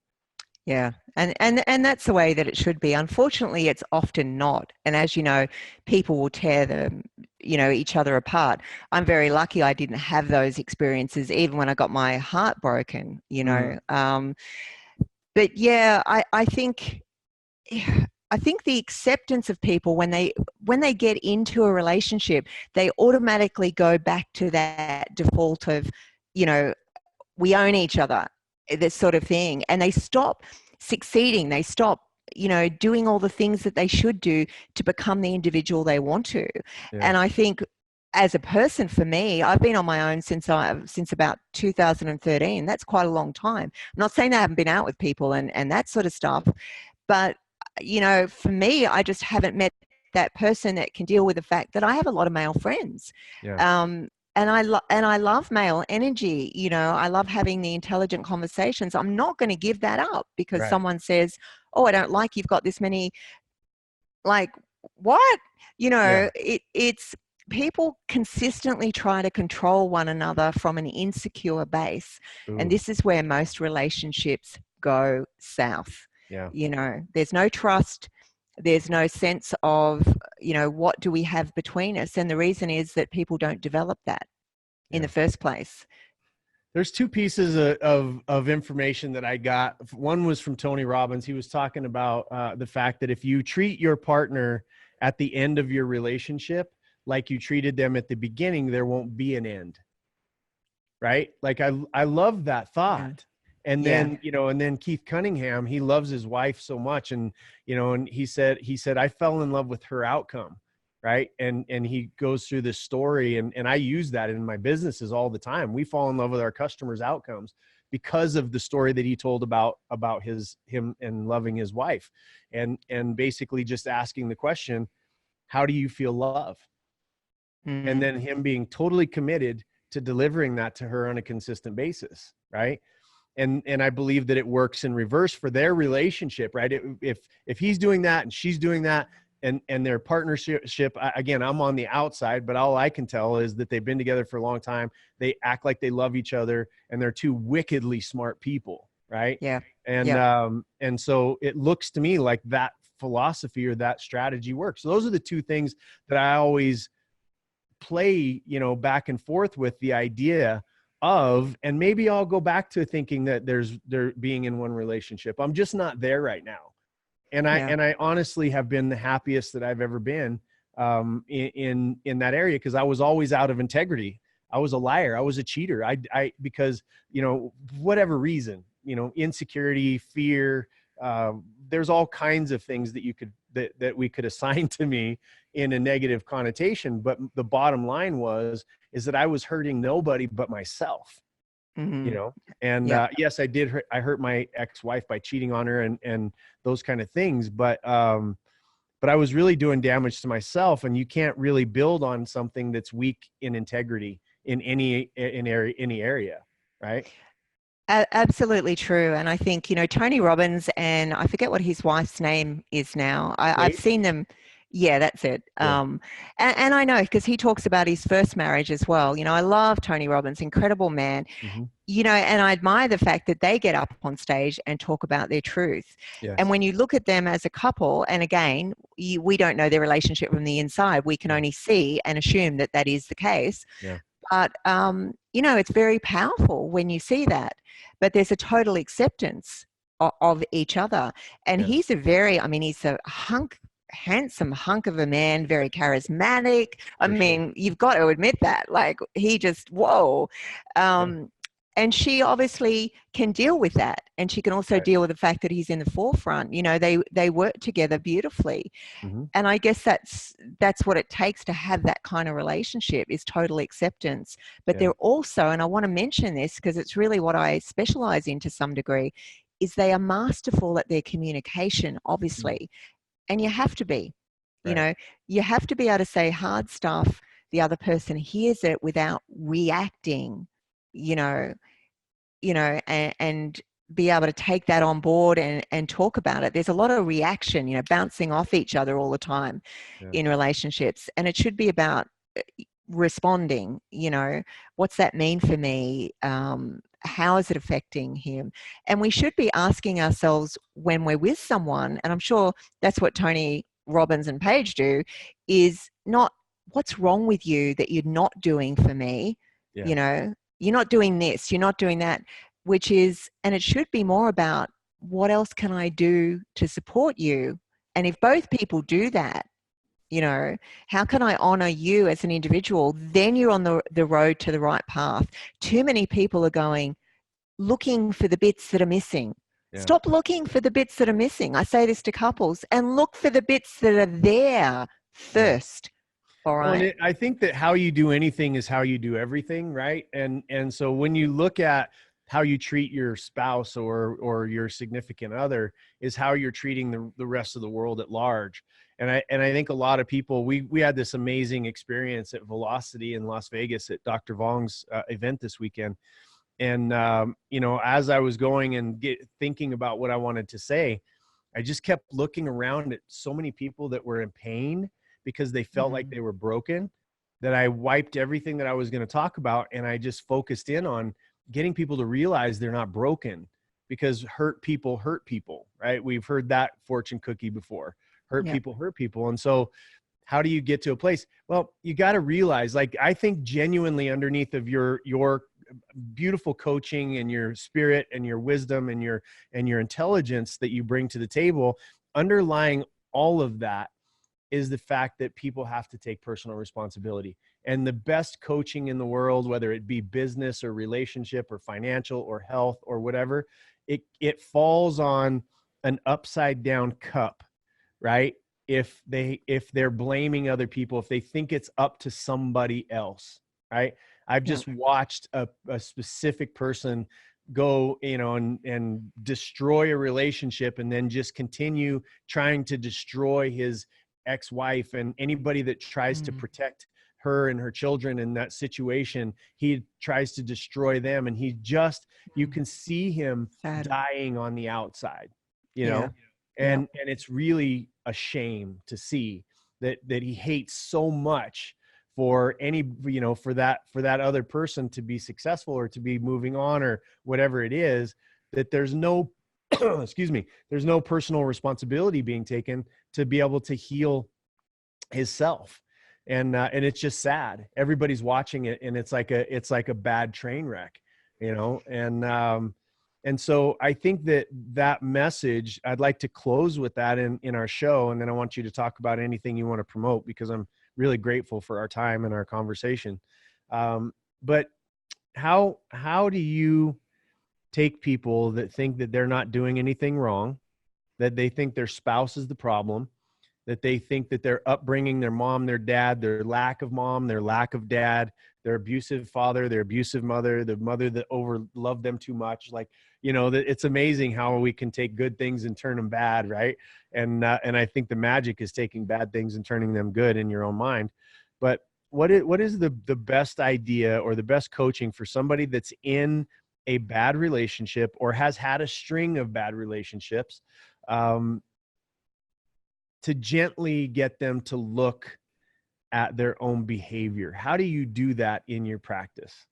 Yeah. And that's the way that it should be. Unfortunately, it's often not. And as you know, people will tear them, each other apart. I'm very lucky I didn't have those experiences, even when I got my heart broken, But yeah, I think the acceptance of people when they get into a relationship, they automatically go back to that default of, we own each other, this sort of thing, and they stop succeeding. They stop, doing all the things that they should do to become the individual they want to. Yeah. And I think, as a person, for me, I've been on my own since about 2013. That's quite a long time. I'm not saying I haven't been out with people and that sort of stuff, but for me, I just haven't met that person that can deal with the fact that I have a lot of male friends. Yeah. And I love male energy. I love having the intelligent conversations. I'm not going to give that up because someone says, "Oh, I don't like you've got this many." Like, what? It's people consistently try to control one another from an insecure base. Ooh. And this is where most relationships go south. Yeah. There's no trust. There's no sense of, what do we have between us? And the reason is that people don't develop that in the first place. There's two pieces of information that I got. One was from Tony Robbins. He was talking about the fact that if you treat your partner at the end of your relationship like you treated them at the beginning, there won't be an end. Right? Like I love that thought. Yeah. And then, and then Keith Cunningham, he loves his wife so much. And, and he said, I fell in love with her outcome. Right. And he goes through this story and I use that in my businesses all the time. We fall in love with our customers' outcomes because of the story that he told about him and loving his wife and basically just asking the question, how do you feel love? Mm-hmm. And then him being totally committed to delivering that to her on a consistent basis. Right. And I believe that it works in reverse for their relationship, right? If he's doing that and she's doing that and their partnership, again, I'm on the outside, but all I can tell is that they've been together for a long time. They act like they love each other and they're two wickedly smart people. Right. Yeah. And so it looks to me like that philosophy or that strategy works. So those are the two things that I always play, back and forth with the idea of, and maybe I'll go back to thinking that they're being in one relationship. I'm just not there right now. And I honestly have been the happiest that I've ever been in that area. Cause I was always out of integrity. I was a liar. I was a cheater. Because, whatever reason, insecurity, fear, there's all kinds of things that we could assign to me in a negative connotation. But the bottom line is that I was hurting nobody but myself. you know. And Yep. yes, I hurt my ex-wife by cheating on her and those kind of things, but I was really doing damage to myself, and you can't really build on something that's weak in integrity in any area, right? Absolutely true. And I think, Tony Robbins, and I forget what his wife's name is now. I've Kate? seen them. Yeah, that's it. Yeah. And I know because he talks about his first marriage as well. I love Tony Robbins, incredible man. Mm-hmm. And I admire the fact that they get up on stage and talk about their truth. And Yes. when you look at them as a couple, and again, we don't know their relationship from the inside, we can Yeah. only see and assume that that is the case. Yeah. But, it's very powerful when you see that. But there's a total acceptance of each other. And Yeah. he's he's a handsome hunk of a man, very charismatic. I mean, you've got to admit that. Like, he just, whoa. And she obviously can deal with that. And she can also deal with the fact that he's in the forefront. They work together beautifully. Mm-hmm. And I guess that's what it takes to have that kind of relationship, is total acceptance. But they're also, and I want to mention this because it's really what I specialize in to some degree, is they are masterful at their communication, obviously. And you have to be, you have to be able to say hard stuff. The other person hears it without reacting, and be able to take that on board and talk about it. There's a lot of reaction, bouncing off each other all the time in relationships. And it should be about responding, what's that mean for me? How is it affecting him? And we should be asking ourselves when we're with someone, and I'm sure that's what Tony Robbins and Paige do, is not what's wrong with you that you're not doing for me. You're not doing this, you're not doing that, and it should be more about what else can I do to support you? And if both people do that, how can I honor you as an individual? Then you're on the road to the right path. Too many people are looking for the bits that are missing. Stop looking for the bits that are missing. I say this to couples, and look for the bits that are there first. All right. Well, and I think that how you do anything is how you do everything, right? And so when you look at how you treat your spouse or your significant other is how you're treating the rest of the world at large. And I think a lot of people, we had this amazing experience at Velocity in Las Vegas at Dr. Vong's event this weekend. And, as I was going and thinking about what I wanted to say, I just kept looking around at so many people that were in pain because they felt like they were broken, that I wiped everything that I was going to talk about. And I just focused in on getting people to realize they're not broken, because hurt people, right? We've heard that fortune cookie before. Hurt people. And so how do you get to a place? Well, you got to realize, like, I think genuinely underneath of your beautiful coaching and your spirit and your wisdom and your intelligence that you bring to the table, underlying all of that is the fact that people have to take personal responsibility. And the best coaching in the world, whether it be business or relationship or financial or health or whatever, it falls on an upside down cup, right? If they're blaming other people, if they think it's up to somebody else, right? I've just watched a specific person go, and destroy a relationship, and then just continue trying to destroy his ex-wife and anybody that tries to protect her and her children in that situation. He tries to destroy them, and you can see him dying on the outside, and it's really a shame to see that he hates so much for for that other person to be successful or to be moving on or whatever it is, that there's no there's no personal responsibility being taken to be able to heal his self. And it's just sad. Everybody's watching it, and it's like a bad train wreck, and so I think that message, I'd like to close with that in our show. And then I want you to talk about anything you want to promote, because I'm really grateful for our time and our conversation. But how do you take people that think that they're not doing anything wrong, that they think their spouse is the problem, that they think that their upbringing, their mom, their dad, their lack of mom, their lack of dad, their abusive father, their abusive mother, the mother that over loved them too much. Like, you know, that it's amazing how we can take good things and turn them bad. Right. And I think the magic is taking bad things and turning them good in your own mind. But what is the best idea or the best coaching for somebody that's in a bad relationship or has had a string of bad relationships, to gently get them to look at their own behavior? How do you do that in your practice?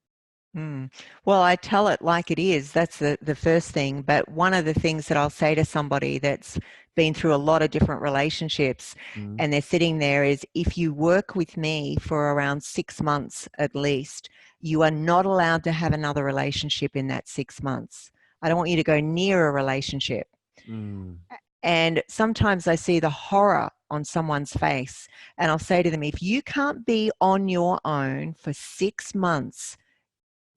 Well, I tell it like it is. That's the first thing. But one of the things that I'll say to somebody that's been through a lot of different relationships Mm-hmm. and they're sitting there is, if you work with me for around 6 months at least, you are not allowed to have another relationship in that 6 months. I don't want you to go near a relationship. Mm. And sometimes I see the horror on someone's face, and I'll say to them, if you can't be on your own for 6 months,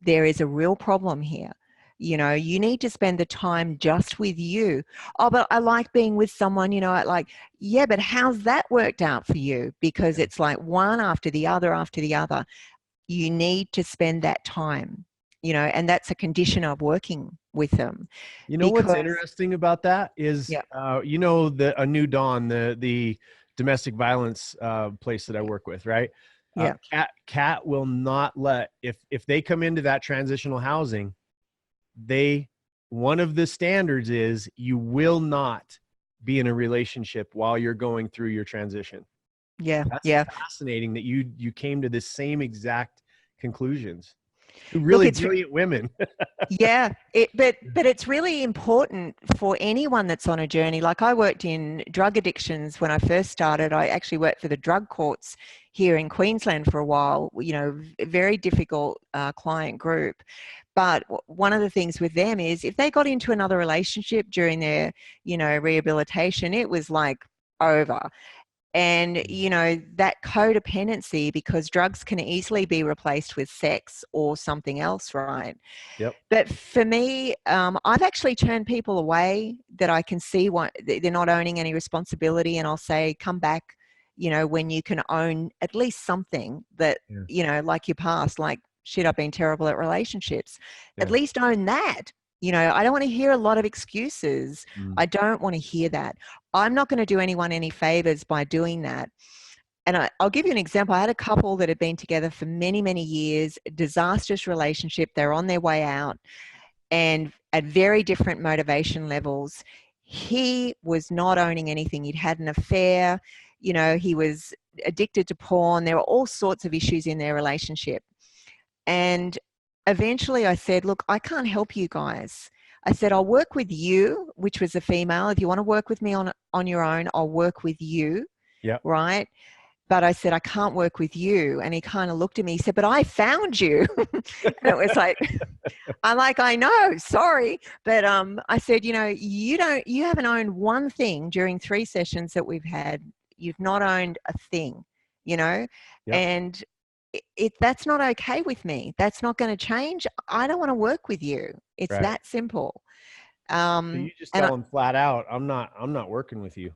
there is a real problem here. You know, you need to spend the time just with you. Oh, but I like being with someone, you know, like, yeah, but how's that worked out for you? Because Yeah. it's like one after the other after the other. You need to spend that time, you know, and that's a condition of working with them. You know what's Because, interesting about that is, yeah, you know, A New Dawn, the domestic violence place that I work with, right? yeah, Cat will not let, if they come into that transitional housing, one of the standards is you will not be in a relationship while you're going through your transition. yeah, That's yeah. fascinating that you came to the same exact conclusions. Two Look, really brilliant women. yeah, but it's really important for anyone that's on a journey. Like, I worked in drug addictions when I first started. I actually worked for the drug courts here in Queensland for a while. You know, very difficult client group. But one of the things with them is, if they got into another relationship during their, you know, rehabilitation, it was like over. And, you know, that codependency, because drugs can easily be replaced with sex or something else, right? Yep. But for me, I've actually turned people away that I can see what they're not owning any responsibility. And I'll say, come back, you know, when you can own at least something that, Yeah. you know, like your past, like, shit, I've been terrible at relationships. At Yeah. least own that. You know, I don't want to hear a lot of excuses. Mm. I don't want to hear that. I'm not going to do anyone any favors by doing that. And I'll give you an example. I had a couple that had been together for many, many years, disastrous relationship. They're on their way out and at very different motivation levels. He was not owning anything. He'd had an affair. You know, he was addicted to porn. There were all sorts of issues in their relationship. And eventually I said, look, I can't help you guys. I said, I'll work with you, which was a female. If you want to work with me on your own, I'll work with you. Yeah. Right. But I said, I can't work with you. And he kind of looked at me, he said, but I found you. And it was like, I know, sorry. But I said, you know, you haven't owned one thing during 3 sessions that we've had. You've not owned a thing, you know, Yep. and that's not okay with me. That's not going to change. I don't want to work with you. It's Right. that simple. So you just And tell them flat out, I'm not working with you.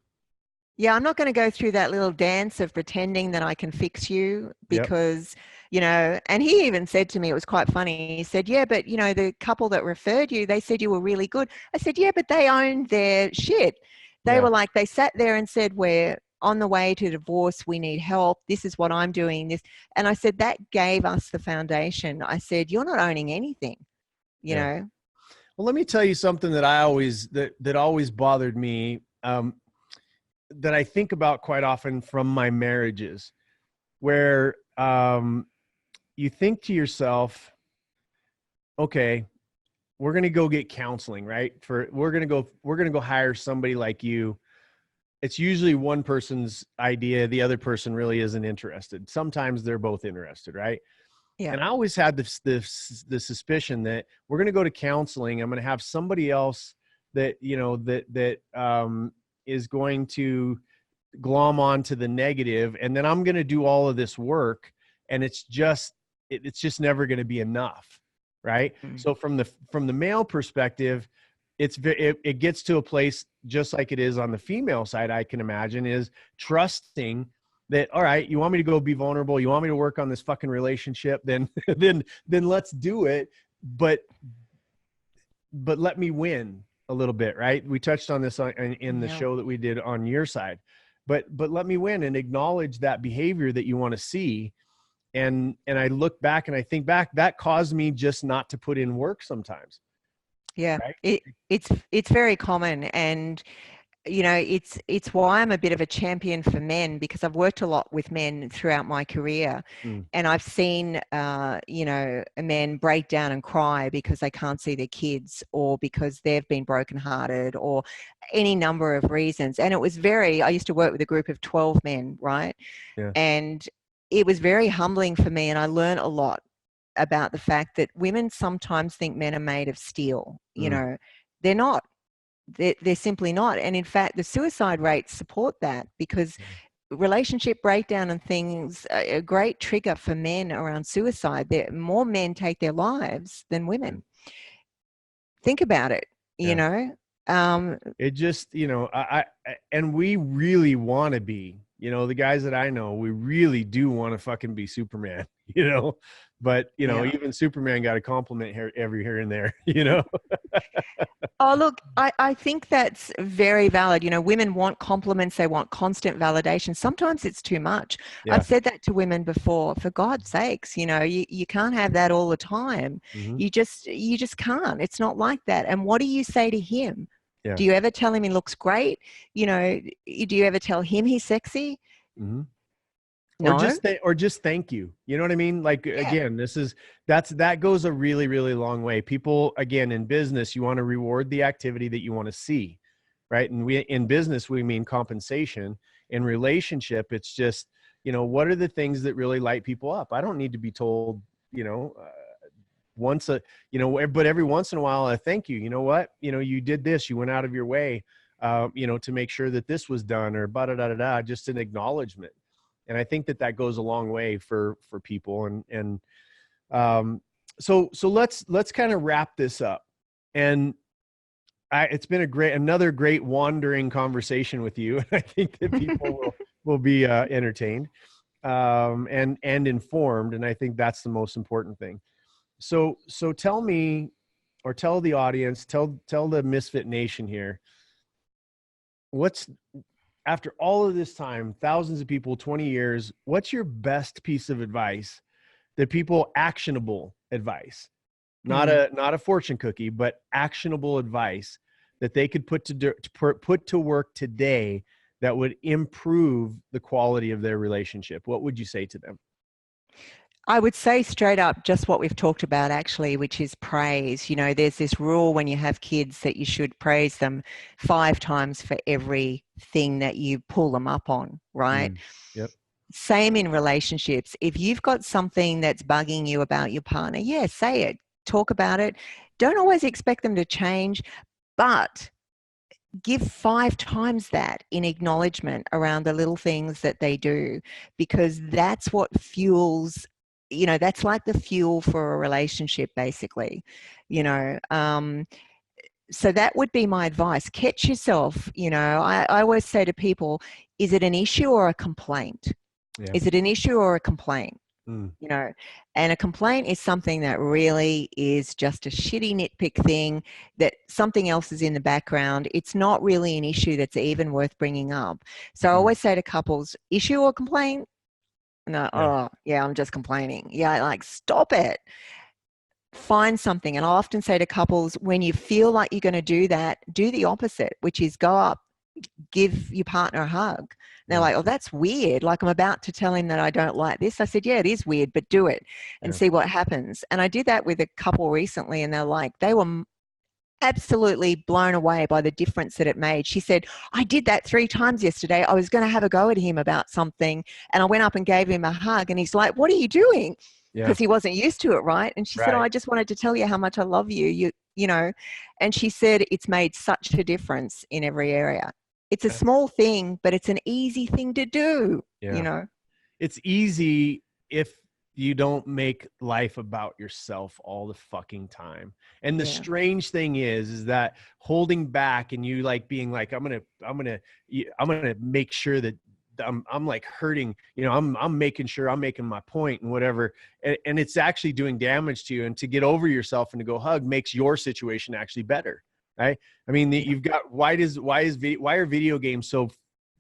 yeah, I'm not going to go through that little dance of pretending that I can fix you, Yep. because, you know, and he even said to me, it was quite funny. He said, yeah, but, you know, the couple that referred you, they said you were really good. I said, yeah, but they owned their shit. They Yeah. were like, they sat there and said, we're on the way to divorce. We need help. This is what I'm doing. This. And I said, that gave us the foundation. I said, you're not owning anything, you Yeah. know? Well, let me tell you something that that always bothered me, that I think about quite often from my marriages, where you think to yourself, okay, we're going to go get counseling, right? We're going to go hire somebody like you. It's usually one person's idea. The other person really isn't interested. Sometimes they're both interested, right? Yeah. And I always had the suspicion that we're going to go to counseling. I'm going to have somebody else that, you know, is going to glom onto the negative, and then I'm going to do all of this work, and it's just never going to be enough, right? Mm. So from the male perspective, it gets to a place just like it is on the female side, I can imagine, is trusting that, all right, you want me to go be vulnerable, you want me to work on this fucking relationship, then then let's do it. But let me win a little bit, right? We touched on this in the show that we did on your side, but let me win and acknowledge that behavior that you want to see. And I look back and I think back, that caused me just not to put in work sometimes. Yeah, right? it's very common. And you know, it's why I'm a bit of a champion for men, because I've worked a lot with men throughout my career. And I've seen, you know, a men break down and cry because they can't see their kids, or because they've been brokenhearted, or any number of reasons. And I used to work with a group of 12 men, right? Yeah. And it was very humbling for me. And I learned a lot about the fact that women sometimes think men are made of steel. You know, they're not. They're simply not. And in fact, the suicide rates support that, because relationship breakdown and things are a great trigger for men around suicide. More men take their lives than women. Think about it, you know. It just, you know, and we really want to be, you know, the guys that I know, we really do want to fucking be Superman, you know, but you know, even Superman got a compliment here and there, you know. Oh, look, I think that's very valid. You know, women want compliments. They want constant validation. Sometimes it's too much. I've said that to women before. For God's sakes, you know, you can't have that all the time. You just can't. It's not like that. And what do you say to him? Do you ever tell him he looks great? You know, do you ever tell him he's sexy? No. Or just thank you. You know what I mean? Like, again, that goes a really, really long way. People, again, in business, you want to reward the activity that you want to see, right? And in business, we mean compensation. In relationship, it's just, you know, what are the things that really light people up? I don't need to be told, you know, but every once in a while, I thank you. You know what? You know, you did this, you went out of your way, you know, to make sure that this was done, or just an acknowledgement. And I think that goes a long way for people. So let's kind of wrap this up. And it's been another great wandering conversation with you. I think that people will be entertained and informed. And I think that's the most important thing. So tell me, or tell the audience, tell the Misfit Nation here, after all of this time, thousands of people, 20 years, what's your best piece of advice, actionable advice, not a fortune cookie, but actionable advice that they could put to work today that would improve the quality of their relationship? What would you say to them? I would say straight up just what we've talked about, actually, which is praise. You know, there's this rule when you have kids that you should praise them 5 times for everything that you pull them up on, right? Yep. Same in relationships. If you've got something that's bugging you about your partner, say it, talk about it. Don't always expect them to change, but give 5 times that in acknowledgement around the little things that they do, because that's what fuels, you know, that's like the fuel for a relationship, basically, you know. So that would be my advice. Catch yourself. You know, I always say to people, is it an issue or a complaint? Is it an issue or a complaint? You know, and a complaint is something that really is just a shitty nitpick thing, that something else is in the background. It's not really an issue that's even worth bringing up. So I always say to couples, issue or complaint? No, I'm just complaining. Like, stop it. Find something. And I often say to couples, when you feel like you're going to do that, do the opposite, which is go up, give your partner a hug. And they're like, oh, that's weird. Like, I'm about to tell him that I don't like this. I said, yeah, it is weird, but do it and see what happens. And I did that with a couple recently, and they were absolutely blown away by the difference that it made. She said, I did that 3 times yesterday. I was going to have a go at him about something, and I went up and gave him a hug, and he's like, what are you doing? Because he wasn't used to it, right? And she said, oh, I just wanted to tell you how much I love you, you know. And she said it's made such a difference in every area. It's a small thing, but it's an easy thing to do, you know. It's easy if you don't make life about yourself all the fucking time. And the Yeah. strange thing is that holding back and you like being like, I'm gonna make sure that I'm like hurting, I'm making sure I'm making my point and whatever. And it's actually doing damage to you. And to get over yourself and to go hug makes your situation actually better. Right. I mean, Yeah. you've got, why are video games so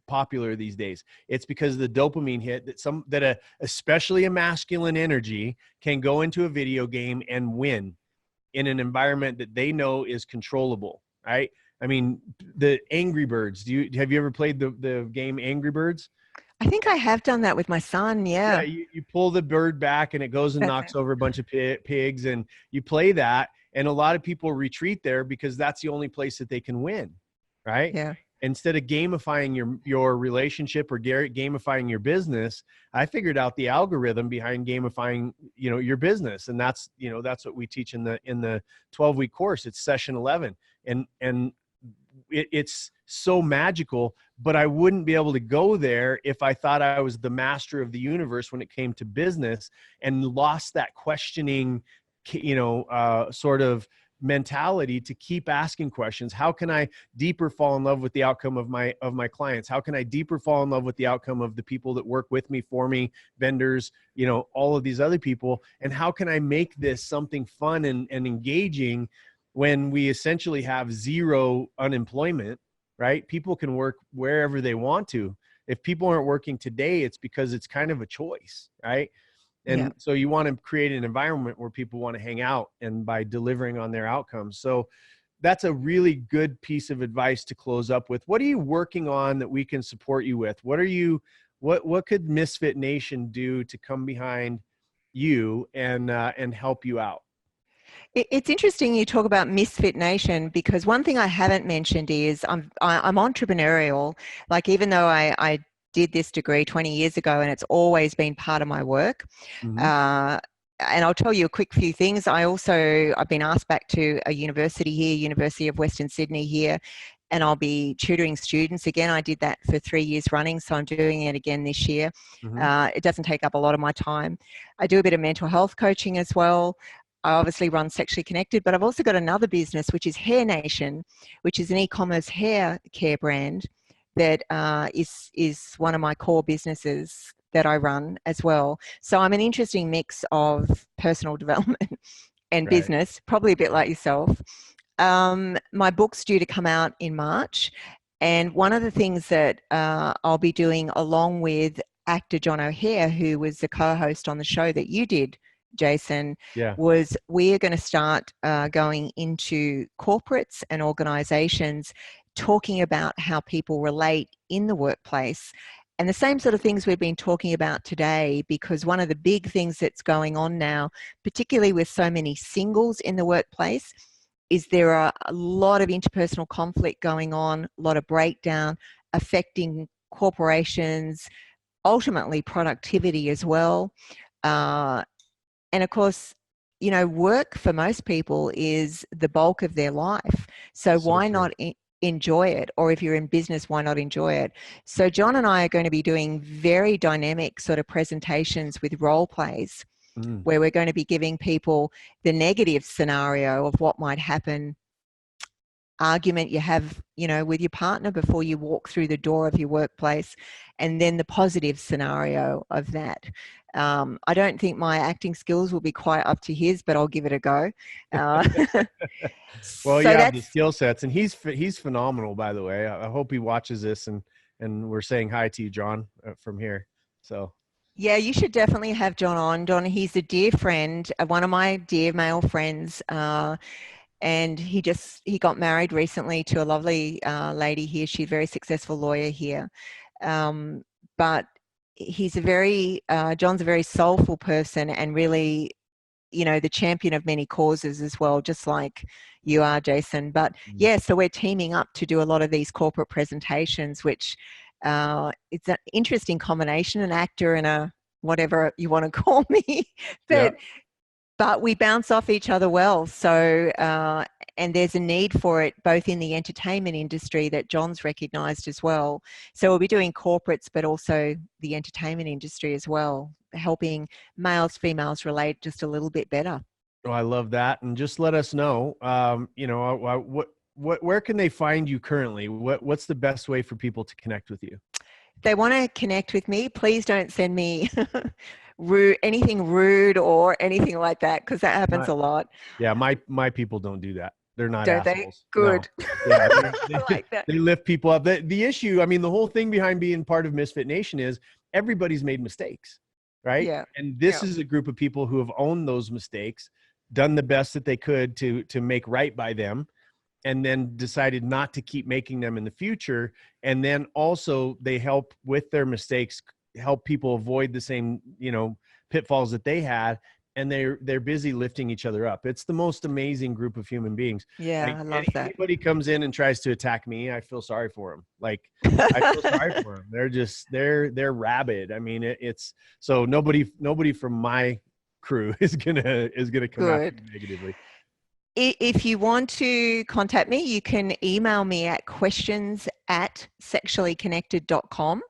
popular these days? It's because of the dopamine hit that especially a masculine energy can go into a video game and win in an environment that they know is controllable, right? I mean, the Angry Birds. Have you ever played the game Angry Birds? I think I have done that with my son. Yeah, Yeah. you pull the bird back and it goes and That's knocks it. over a bunch of pigs, and you play that, and a lot of people retreat there because that's the only place that they can win, right? Yeah. Instead of gamifying your relationship or gamifying your business, I figured out the algorithm behind gamifying, your business. And that's what we teach in the 12-week course. It's session 11. And it's so magical, but I wouldn't be able to go there if I thought I was the master of the universe when it came to business, and lost that questioning, sort of mentality to keep asking questions. How can I deeper fall in love with the outcome of my clients? How can I deeper fall in love with the outcome of the people that work with me, for me, vendors, all of these other people? And how can I make this something fun and engaging when we essentially have zero unemployment, right? People can work wherever they want to. If people aren't working today, it's because it's kind of a choice, right? Yeah. And so you want to create an environment where people want to hang out, and by delivering on their outcomes. So that's a really good piece of advice to close up with. What are you working on that we can support you with? What could Misfit Nation do to come behind you and help you out? It's interesting you talk about Misfit Nation, because one thing I haven't mentioned is I'm entrepreneurial. Like, even though I did this degree 20 years ago and it's always been part of my work. Mm-hmm. And I'll tell you a quick few things. I've been asked back to a university here, University of Western Sydney here, and I'll be tutoring students again. I did that for 3 years running, so I'm doing it again this year. Mm-hmm. It doesn't take up a lot of my time. I do a bit of mental health coaching as well. I obviously run Sexually Connected, but I've also got another business, which is Hair Nation, which is an e-commerce hair care brand that is one of my core businesses that I run as well. So I'm an interesting mix of personal development and Right. business, probably a bit like yourself. My book's due to come out in March. And one of the things that I'll be doing, along with actor John O'Hare, who was the co-host on the show that you did, Jason, Yeah. was we are going to start going into corporates and organizations, talking about how people relate in the workplace, and the same sort of things we've been talking about today. Because one of the big things that's going on now, particularly with so many singles in the workplace, is there are a lot of interpersonal conflict going on, a lot of breakdown affecting corporations, ultimately productivity as well. And of course, work for most people is the bulk of their life. So So why true. not enjoy it? Or if you're in business, why not enjoy it? So John and I are going to be doing very dynamic sort of presentations with role plays, Mm. where we're going to be giving people the negative scenario of what might happen, argument you have, with your partner before you walk through the door of your workplace, and then the positive scenario of that. I don't think my acting skills will be quite up to his, but I'll give it a go. Well, So you have the that's, skill sets, and he's phenomenal, by the way. I hope he watches this, and we're saying hi to you, John, from here. So yeah, you should definitely have John on. John, he's a dear friend, one of my dear male friends. And he got married recently to a lovely lady here. She's a very successful lawyer here. But he's John's a very soulful person, and really, the champion of many causes as well, just like you are, Jason. But yeah, so we're teaming up to do a lot of these corporate presentations, which it's an interesting combination, an actor and a whatever you want to call me. yeah, But but we bounce off each other well. So, and there's a need for it both in the entertainment industry that John's recognised as well. So we'll be doing corporates, but also the entertainment industry as well, helping males, females relate just a little bit better. Oh, I love that. And just let us know, where can they find you currently? What's the best way for people to connect with you? If they want to connect with me, please don't send me anything rude or anything like that, because that happens a lot. Yeah, my people don't do that. They're not Don't they? assholes. Good. No. Yeah, I like that. they lift people up. The issue, I mean, the whole thing behind being part of Misfit Nation is everybody's made mistakes, right? Yeah. And this is a group of people who have owned those mistakes, done the best that they could to make right by them, and then decided not to keep making them in the future. And then also they help with their mistakes, help people avoid the same, pitfalls that they had. And they're busy lifting each other up. It's the most amazing group of human beings. Yeah, Like, I love that. anybody comes in and tries to attack me, I feel sorry for them. Like, I feel sorry for them. They're rabid. I mean, it's so nobody from my crew is gonna come after you negatively. If you want to contact me, you can email me at questions@sexuallyconnected.com.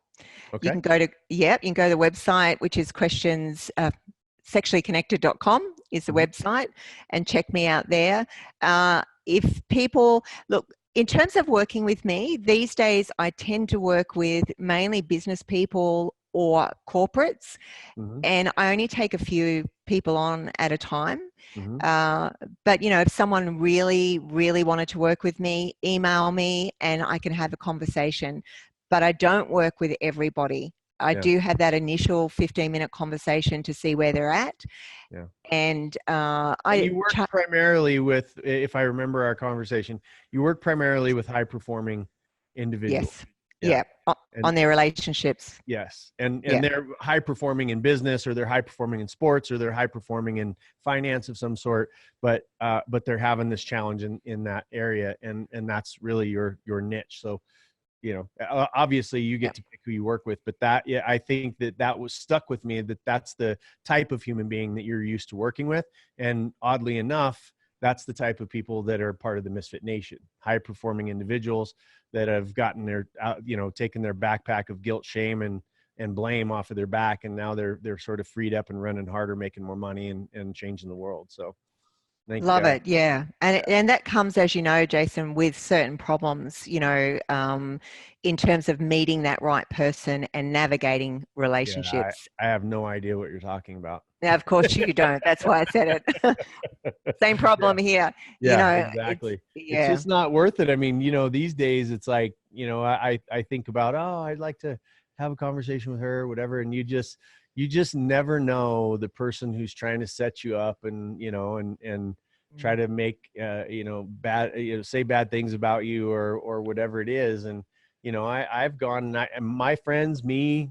Okay. You can go to the website, which is sexuallyconnected.com is the website, and check me out there. If people look, in terms of working with me these days, I tend to work with mainly business people or corporates, and I only take a few people on at a time. But if someone really, really wanted to work with me, email me and I can have a conversation. But I don't work with everybody. I do have that initial 15-minute conversation to see where they're at. Yeah. And you work primarily with, if I remember our conversation, you work primarily with high-performing individuals. Yes. Yeah. On their relationships. Yes. And they're high-performing in business, or they're high-performing in sports, or they're high-performing in finance of some sort, but they're having this challenge in that area. And that's really your niche. So, obviously you get to pick who you work with, but I think that was stuck with me, that's the type of human being that you're used to working with. And oddly enough, that's the type of people that are part of the Misfit Nation, high performing individuals that have gotten their, taken their backpack of guilt, shame, and blame off of their back. And now they're sort of freed up and running harder, making more money and changing the world. So love it. Yeah. And that comes, as you know, Jason, with certain problems, in terms of meeting that right person and navigating relationships. I have no idea what you're talking about. Now, of course you don't. That's why I said it. Same problem here. Yeah, exactly. It's just not worth it. I mean, these days it's like, I think about, I'd like to have a conversation with her or whatever. And you just never know the person who's trying to set you up and try to make, bad, say bad things about you or whatever it is. And, I've gone, and my friends, we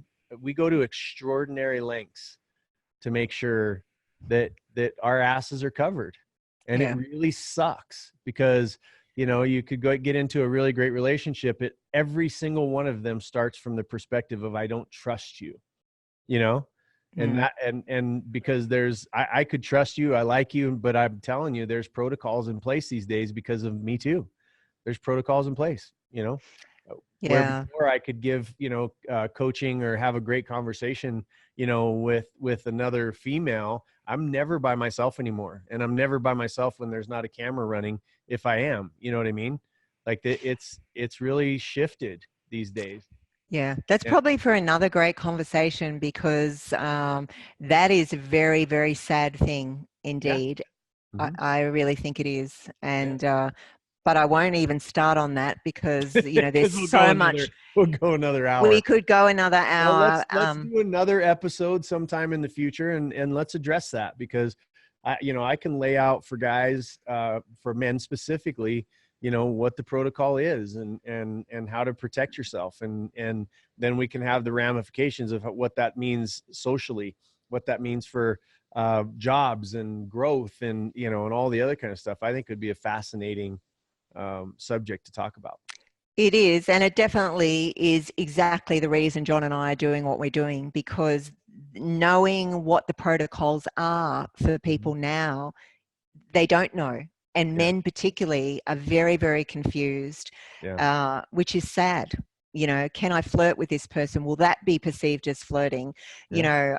go to extraordinary lengths to make sure that our asses are covered. And it really sucks because, you could get into a really great relationship. Every single one of them starts from the perspective of, I don't trust you, and that, and because I could trust you, I like you, but I'm telling you, there's protocols in place these days because of Me Too. There's protocols in place, where before I could give, coaching or have a great conversation, with another female. I'm never by myself anymore. And I'm never by myself when there's not a camera running. If I am, you know what I mean? Like it's really shifted these days. Yeah, that's probably for another great conversation, because that is a very, very sad thing indeed. Yeah. I really think it is. And but I won't even start on that because, there's so much. We'll go another hour. We could go another hour. Well, let's do another episode sometime in the future and let's address that, because I can lay out for guys, for men specifically, what the protocol is and how to protect yourself. And then we can have the ramifications of what that means socially, what that means for jobs and growth and, and all the other kind of stuff. I think would be a fascinating subject to talk about. It is, and it definitely is exactly the reason John and I are doing what we're doing, because knowing what the protocols are for people now, they don't know. And men particularly are very, very confused, which is sad. You know, can I flirt with this person? Will that be perceived as flirting? You know,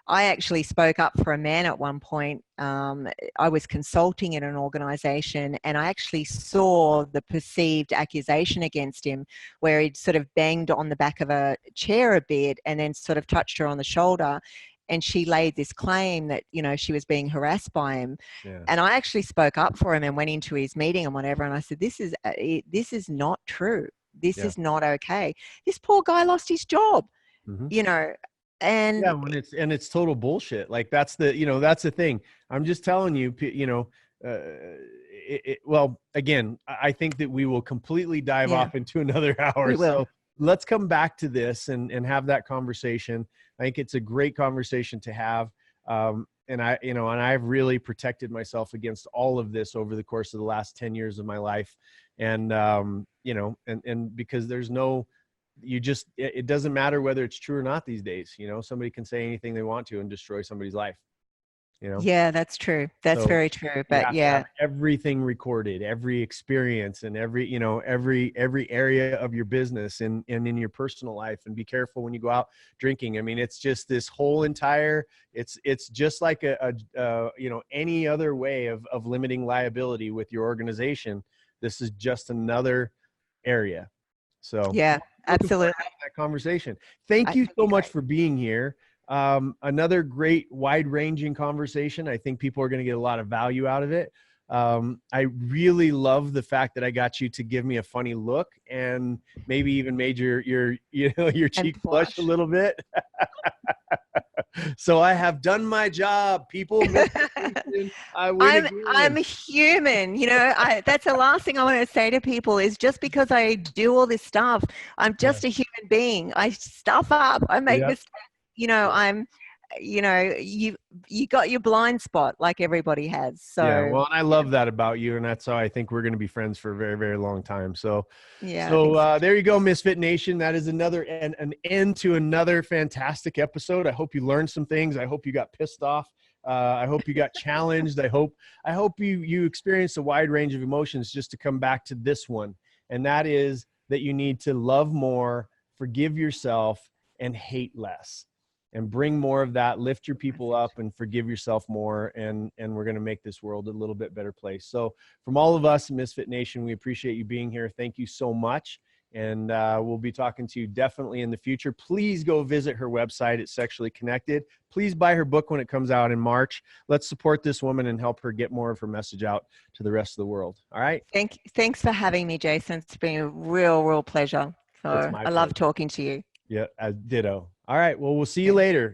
I actually spoke up for a man at one point. I was consulting in an organization, and I actually saw the perceived accusation against him where he'd sort of banged on the back of a chair a bit and then sort of touched her on the shoulder. And she laid this claim that, you know, she was being harassed by him. And I actually spoke up for him and went into his meeting and whatever. And I said, this is not true. This is not okay. This poor guy lost his job, you know, and when it's total bullshit. Like that's the thing. I'm just telling you, you know, well, again, I think that we will completely dive off into another hour. So let's come back to this and have that conversation. I think it's a great conversation to have. And I've really protected myself against all of this over the course of the last 10 years of my life. And, you know, and because it doesn't matter whether it's true or not these days. You know, somebody can say anything they want to and destroy somebody's life. You know? Yeah, that's true. That's very true. But everything recorded, every experience and every area of your business and in your personal life, and be careful when you go out drinking. I mean, it's just this whole entire, it's just like any other way of limiting liability with your organization. This is just another area. So yeah, absolutely. That conversation. Thank you so much for being here. Another great wide-ranging conversation. I think people are going to get a lot of value out of it. I really love the fact that I got you to give me a funny look and maybe even made your cheek blush a little bit. So I have done my job, people. I'm human. You know, that's the last thing I want to say to people is just because I do all this stuff, I'm just a human being. I stuff up. I make mistakes. You know, you got your blind spot like everybody has. So well, and I love that about you, and that's how I think we're going to be friends for a very, very long time. So there you go, Misfit Nation. That is an end to another fantastic episode. I hope you learned some things. I hope you got pissed off. I hope you got challenged. I hope you experienced a wide range of emotions just to come back to this one, and that is that you need to love more, forgive yourself, and hate less. And bring more of that, lift your people up and forgive yourself more. And we're going to make this world a little bit better place. So from all of us, Misfit Nation, we appreciate you being here. Thank you so much. And we'll be talking to you definitely in the future. Please go visit her website. It's Sexually Connected. Please buy her book when it comes out in March. Let's support this woman and help her get more of her message out to the rest of the world. All right. Thanks for having me, Jason. It's been a real pleasure. So I love talking to you. Yeah, ditto. All right. Well, we'll see you later.